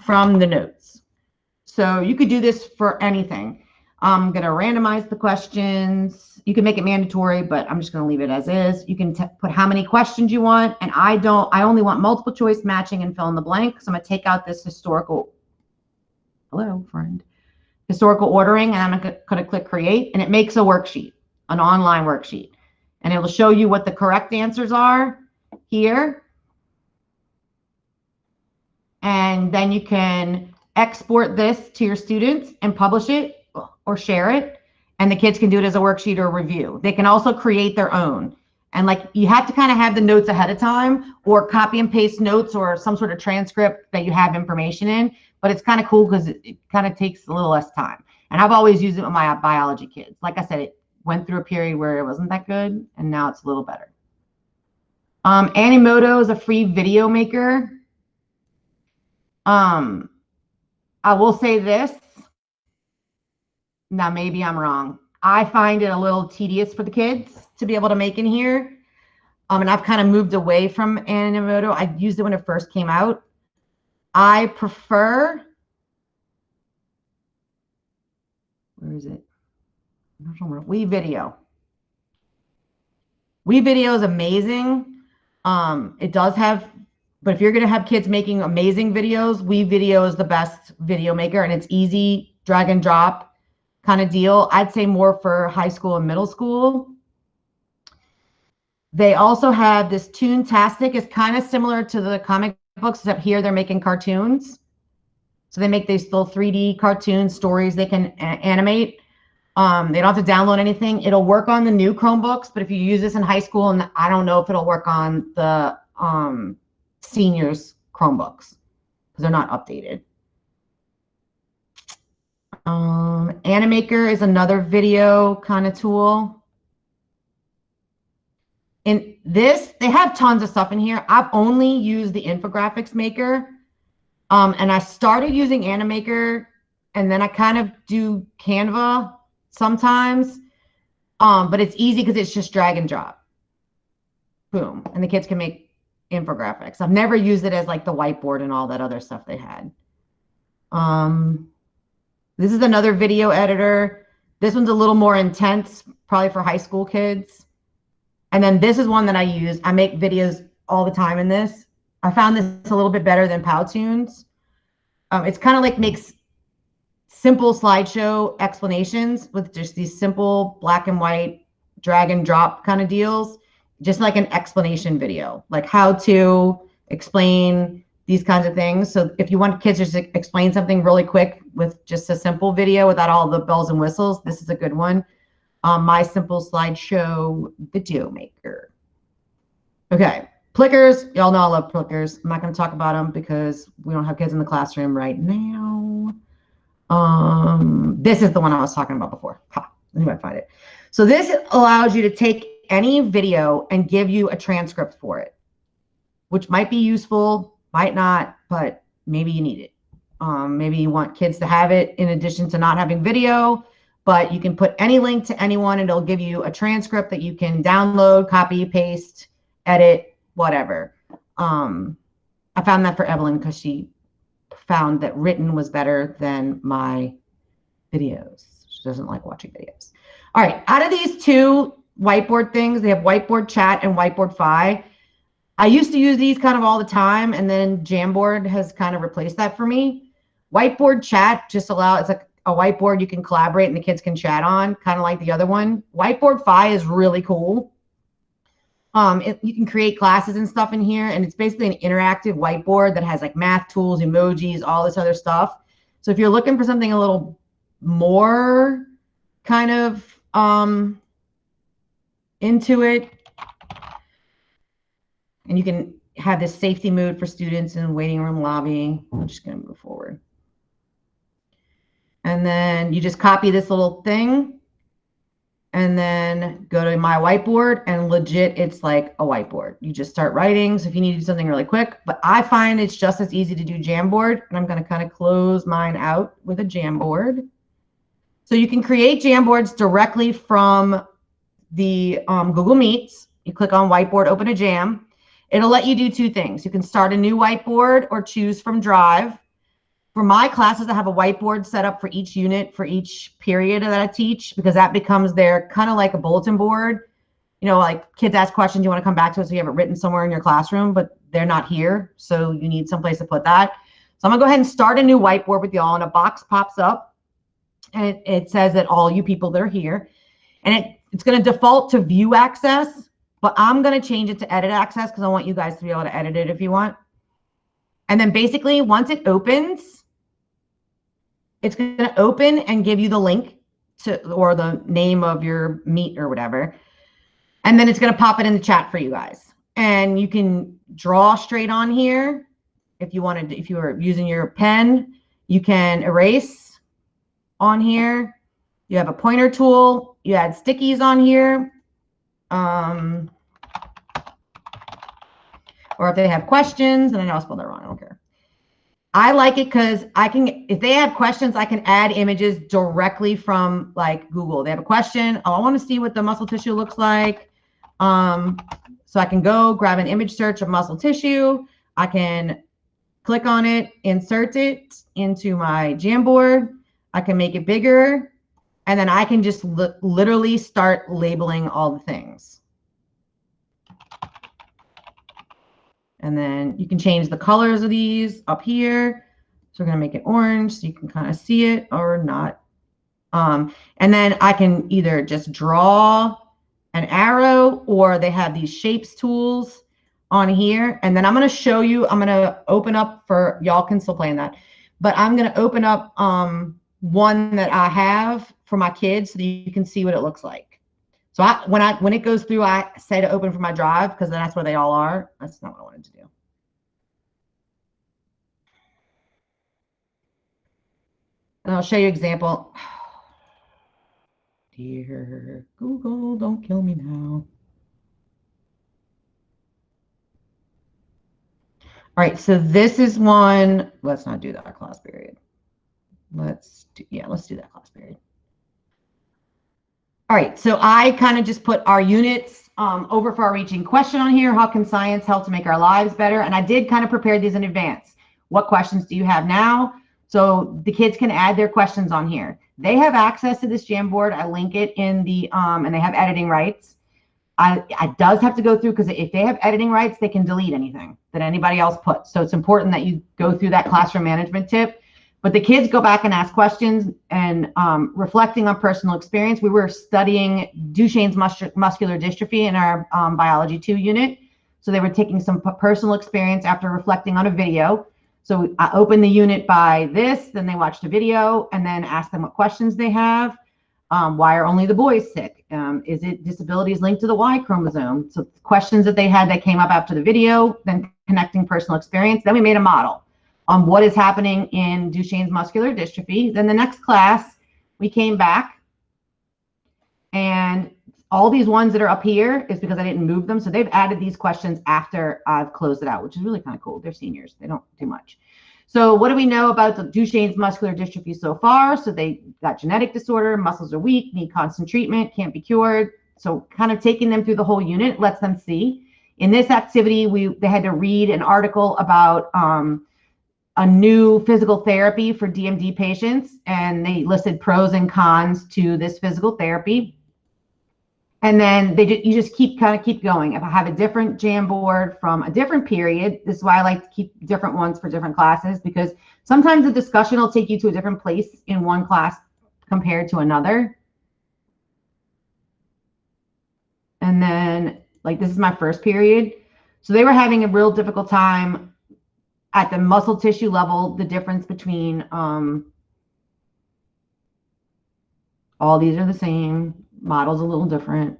from the notes. So you could do this for anything. I'm going to randomize the questions. You can make it mandatory, but I'm just going to leave it as is. You can put how many questions you want, and I only want multiple choice, matching, and fill in the blank. So I'm going to take out this historical ordering, and I'm going to click create, and it makes a worksheet, an online worksheet, and it will show you what the correct answers are here. And then you can export this to your students and publish it or share it, and the kids can do it as a worksheet or a review. They can also create their own, and you have to kind of have the notes ahead of time, or copy and paste notes or some sort of transcript that you have information in. But it's kind of cool because it kind of takes a little less time, and I've always used it with my biology kids. Like I said, it went through a period where it wasn't that good, and now it's a little better. Animoto is a free video maker. I will say this. Now, maybe I'm wrong. I find it a little tedious for the kids to be able to make in here. And I've kind of moved away from Animoto. I used it when it first came out. I prefer, where is it? WeVideo. WeVideo is amazing. It does have, but if you're going to have kids making amazing videos, WeVideo is the best video maker, and it's easy, drag and drop kind of deal. I'd say more for high school and middle school. They also have this Toontastic. It's kind of similar to the comic books, except here they're making cartoons. So they make these little 3D cartoon stories they can animate. They don't have to download anything. It'll work on the new Chromebooks, but if you use this in high school, and I don't know if it'll work on the seniors Chromebooks because they're not updated. Animaker is another video kind of tool. In this, they have tons of stuff in here. I've only used the infographics maker. And I started using Animaker, and then I kind of do Canva sometimes. But it's easy because it's just drag and drop. Boom. And the kids can make infographics. I've never used it as like the whiteboard and all that other stuff they had. This is another video editor. This one's a little more intense, probably for high school kids. And then this is one that I use. I make videos all the time in this. I found this a little bit better than Powtoons. It's kind of like makes simple slideshow explanations with just these simple black and white drag and drop kind of deals, just like an explanation video, like how to explain these kinds of things. So if you want kids to just explain something really quick with just a simple video without all the bells and whistles, this is a good one. My simple slideshow video maker. Okay. Plickers, y'all know I love Plickers. I'm not going to talk about them because we don't have kids in the classroom right now. This is the one I was talking about before. Ha, let me find it. So this allows you to take any video and give you a transcript for it, which might be useful, might not, but maybe you need it. Maybe you want kids to have it in addition to not having video, but you can put any link to anyone and it'll give you a transcript that you can download, copy, paste, edit, whatever. I found that for Evelyn because she found that written was better than my videos. She doesn't like watching videos. All right, out of these two whiteboard things, they have Whiteboard Chat and Whiteboard Fi. I used to use these kind of all the time, and then Jamboard has kind of replaced that for me. Whiteboard Chat just it's like a whiteboard you can collaborate and the kids can chat on, kind of like the other one. Whiteboard Fi is really cool. You can create classes and stuff in here, and it's basically an interactive whiteboard that has like math tools, emojis, all this other stuff. So if you're looking for something a little more kind of into it, and you can have this safety mode for students in waiting room lobby. I'm just going to move forward. And then you just copy this little thing and then go to my whiteboard, and legit, it's like a whiteboard. You just start writing. So if you need to do something really quick, but I find it's just as easy to do Jamboard, and I'm going to kind of close mine out with a Jamboard. So you can create Jamboards directly from the Google Meets. You click on Whiteboard, open a Jam. It'll let you do two things. You can start a new whiteboard or choose from Drive. For my classes, I have a whiteboard set up for each unit, for each period that I teach, because that becomes their kind of like a bulletin board. You know, like kids ask questions, you want to come back to it, so you have it written somewhere in your classroom, but they're not here, so you need someplace to put that. So I'm going to go ahead and start a new whiteboard with y'all, and a box pops up, and it says that all you people that are here, and it's going to default to view access, but I'm going to change it to edit access because I want you guys to be able to edit it if you want. And then basically, once it opens, it's going to open and give you the link to, or the name of your meet or whatever. And then it's going to pop it in the chat for you guys. And you can draw straight on here. If you wanted to, if you were using your pen, you can erase on here. You have a pointer tool. You add stickies on here. Or if they have questions, and I know I spelled that wrong, I don't care. I like it because I can, if they have questions, I can add images directly from like Google. They have a question. Oh, I want to see what the muscle tissue looks like. So I can go grab an image search of muscle tissue. I can click on it, insert it into my Jamboard. I can make it bigger, and then I can just literally start labeling all the things. And then you can change the colors of these up here. So we're going to make it orange so you can kind of see it or not. And then I can either just draw an arrow, or they have these shapes tools. on here, and then I'm going to show you, I'm going to open up for, y'all can still play in that, but I'm going to open up one that I have for my kids so that you can see what it looks like. So when it goes through, I say to open for my drive because that's where they all are. That's not what I wanted to do. And I'll show you an example. Dear Google, don't kill me now. All right, so this is one. Let's not do that class period. Let's do that class period. All right, so I kind of just put our units over far-reaching question on here. How can science help to make our lives better? And I did kind of prepare these in advance. What questions do you have now? So the kids can add their questions on here. They have access to this Jamboard. I link it in the, and they have editing rights. I does have to go through because if they have editing rights, they can delete anything that anybody else puts. So it's important that you go through that classroom management tip. But the kids go back and ask questions and reflecting on personal experience. We were studying Duchenne's muscular dystrophy in our biology 2 unit. So they were taking some personal experience after reflecting on a video. So I opened the unit by this, then they watched a video and then asked them what questions they have. Why are only the boys sick? Is it disabilities linked to the Y chromosome? So questions that they had that came up after the video, then connecting personal experience. Then we made a model on what is happening in Duchenne's muscular dystrophy. Then the next class, we came back and all these ones that are up here is because I didn't move them. So they've added these questions after I've closed it out, which is really kind of cool. They're seniors. They don't do much. So what do we know about the Duchenne's muscular dystrophy so far? So they got genetic disorder, muscles are weak, need constant treatment, can't be cured. So kind of taking them through the whole unit lets them see. In this activity, they had to read an article about a new physical therapy for DMD patients, and they listed pros and cons to this physical therapy. And then you just keep going. If I have a different Jamboard from a different period, this is why I like to keep different ones for different classes, because sometimes the discussion will take you to a different place in one class compared to another. And then, like, this is my first period. So they were having a real difficult time at the muscle tissue level, the difference between, all these are the same. Models a little different.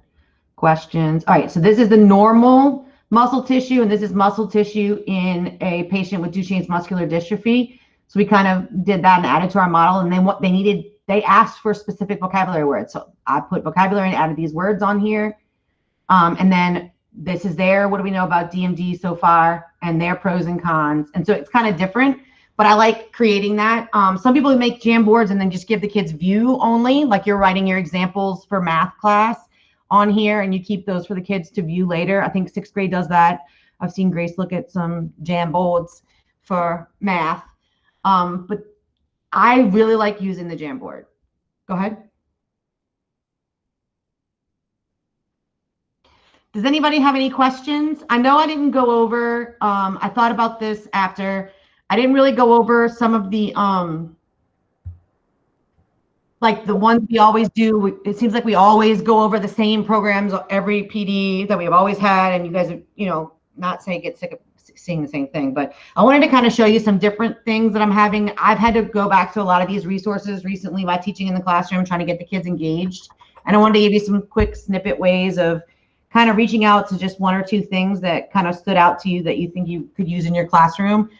Questions. All right, so this is the normal muscle tissue, and this is muscle tissue in a patient with Duchenne's muscular dystrophy. So we kind of did that and added to our model, and then what they needed, they asked for specific vocabulary words. So I put vocabulary and added these words on here. And then this is there. What do we know about DMD so far and their pros and cons? And so it's kind of different. But I like creating that. Some people make Jamboards and then just give the kids view only, like you're writing your examples for math class on here and you keep those for the kids to view later. I think 6th grade does that. I've seen Grace look at some Jamboards for math. But I really like using the Jamboard. Go ahead. Does anybody have any questions? I know I didn't go over, I thought about this after. I didn't really go over some of the, like the ones we always do. It seems like we always go over the same programs, every PD that we've always had. And you guys are, you know, not saying get sick of seeing the same thing, but I wanted to kind of show you some different things that I'm having. I've had to go back to a lot of these resources recently by teaching in the classroom, trying to get the kids engaged. And I wanted to give you some quick snippet ways of kind of reaching out to just 1 or 2 things that kind of stood out to you that you think you could use in your classroom.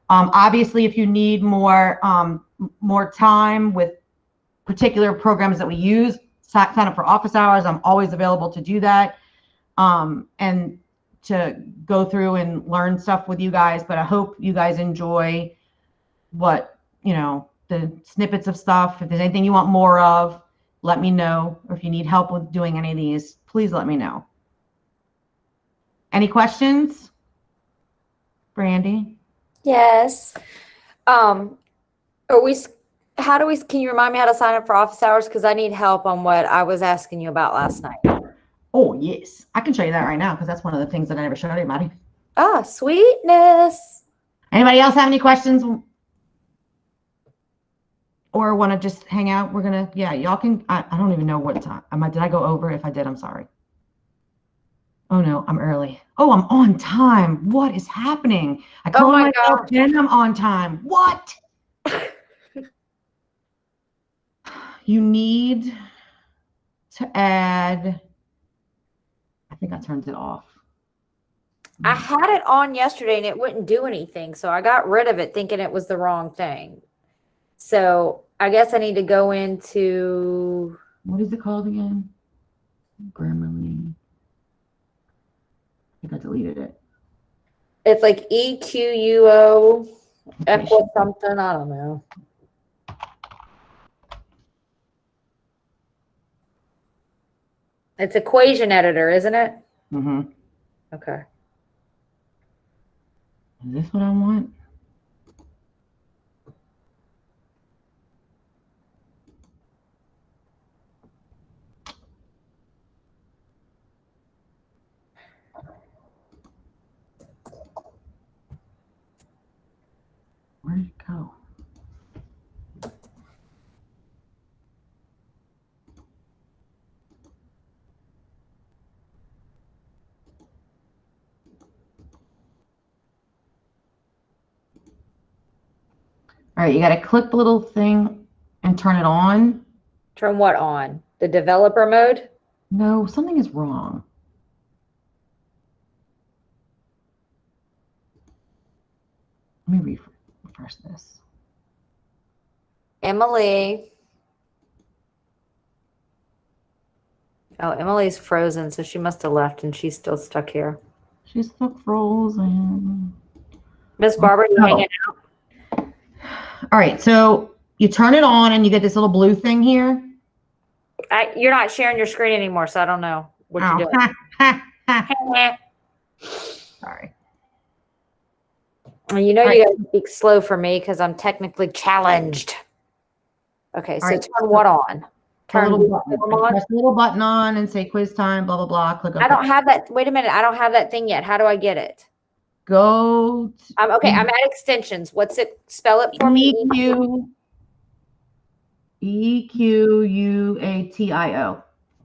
Obviously, if you need more time with particular programs that we use, sign up for office hours. I'm always available to do that and to go through and learn stuff with you guys. But I hope you guys enjoy what, you know, the snippets of stuff. If there's anything you want more of, let me know. Or if you need help with doing any of these, please let me know. Any questions? Brandy? Yes. Can you remind me how to sign up for office hours? Because I need help on what I was asking you about last night. Oh, yes. I can show you that right now because that's one of the things that I never showed anybody. Ah, sweetness. Anybody else have any questions? Or want to just hang out? We're going to, yeah, y'all can, I don't even know what time. Did I go over? If I did, I'm sorry. Oh no, I'm early. Oh, I'm on time. What is happening? I Oh call my myself God. and I'm on time. What? You need to add, I think I turned it off. I had it on yesterday and it wouldn't do anything. So I got rid of it thinking it was the wrong thing. So I guess I need to go into, What is it called again? Grammarly. I think I deleted it. it's like EQUO, Okay, Equus something. I don't know. It's equation editor, isn't it? Mm-hmm. Okay. Is this what I want? Where did it go? All right, you got to click the little thing and turn it on. Turn what on? The developer mode? No, something is wrong. Let me refresh this. Emily. Oh, Emily's frozen, so she must have left and she's still stuck here. She's stuck frozen. Miss Barbara, you hanging out? All right, so you turn it on and you get this little blue thing here. You're not sharing your screen anymore, so I don't know what you're doing. Sorry. You know, you gotta speak slow for me because I'm technically challenged. Okay, so right. turn what on? Turn the little button. Press the little button on and say quiz time, blah, blah, blah. Click OK. I don't have that. Wait a minute. I don't have that thing yet. How do I get it? Go. Okay, I'm at extensions. What's it? Spell it for me. EQUATIO.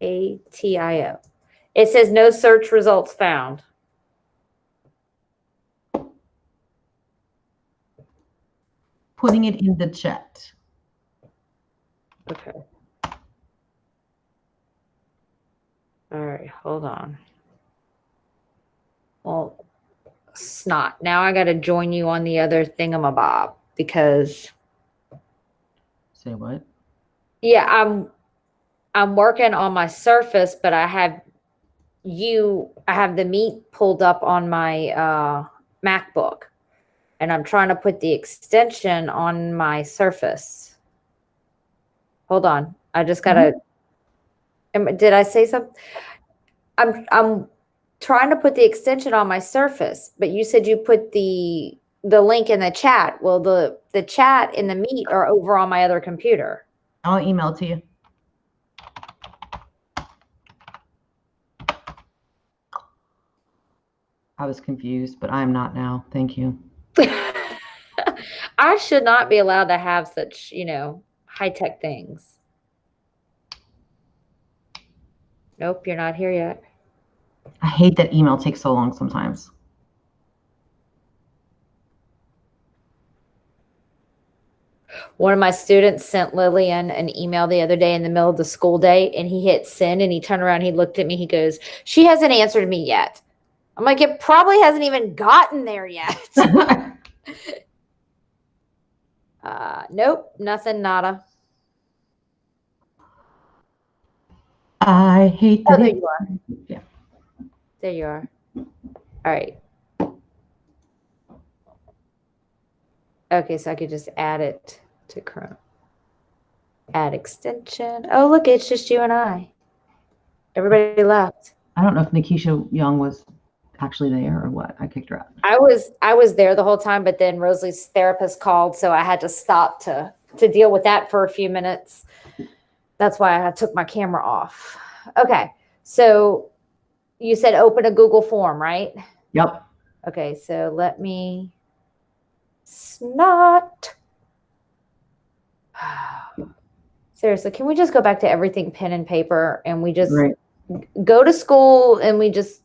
ATIO. It says no search results found. Putting it in the chat. Okay. All right, hold on. Well, snot. Now I got to join you on the other thingamabob because. Say what? Yeah, I'm working on my Surface, but I have the Meet pulled up on my MacBook, and I'm trying to put the extension on my Surface. Hold on, I just gotta. Did I say something? I'm trying to put the extension on my Surface, but you said you put the link in the chat. Well, the chat and the Meet are over on my other computer. I'll email it to you. I was confused, but I'm not now. Thank you. I should not be allowed to have such, high-tech things. Nope, you're not here yet. I hate that email takes so long sometimes. One of my students sent Lillian an email the other day in the middle of the school day, and he hit send, and he turned around, he looked at me, he goes, "She hasn't answered me yet." I'm like, it probably hasn't even gotten there yet. Nope, nothing, nada. I hate that. Oh, there you are. Yeah. There you are. All right. Okay, so I could just add it to Chrome. Add extension. Oh, look, it's just you and I. Everybody left. I don't know if Nikisha Young was actually there or what. I kicked her out. I was there the whole time, but then Rosalie's therapist called, so I had to stop to deal with that for a few minutes. That's why I took my camera off. Okay, so you said open a Google form, right? Yep. Okay, so let me snot. Seriously, can we just go back to everything pen and paper and we just go to school and we just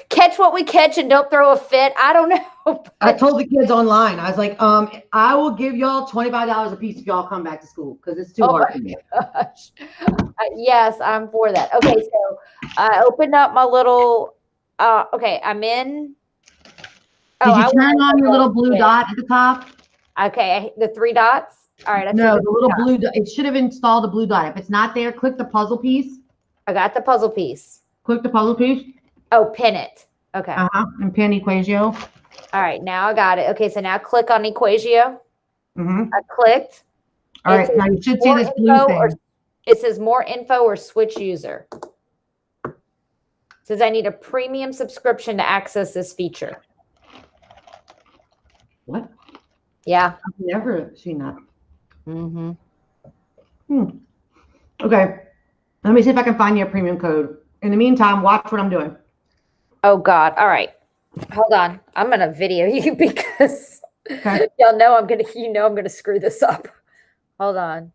catch what we catch and don't throw a fit. I don't know. I told the kids online, I was like, I will give y'all $25 a piece if y'all come back to school because it's too hard for me. Gosh. Yes, I'm for that. Okay, so I opened up my little, okay, I'm in. Did you turn on your little blue dot at the top? Okay, the 3 dots. All right. No, the little blue dot. It should have installed a blue dot. If it's not there, click the puzzle piece. I got the puzzle piece. Click the puzzle piece. Oh, pin it. Okay. And pin Equatio. All right, now I got it. Okay, so now click on Equatio. I clicked. All right, now you should see this blue thing. It says more info or switch user. It says I need a premium subscription to access this feature. What? Yeah. I've never seen that. Okay. Let me see if I can find you a premium code. In the meantime, watch what I'm doing. Oh, God. All right. Hold on. I'm going to video you because y'all know I'm going to screw this up. Hold on.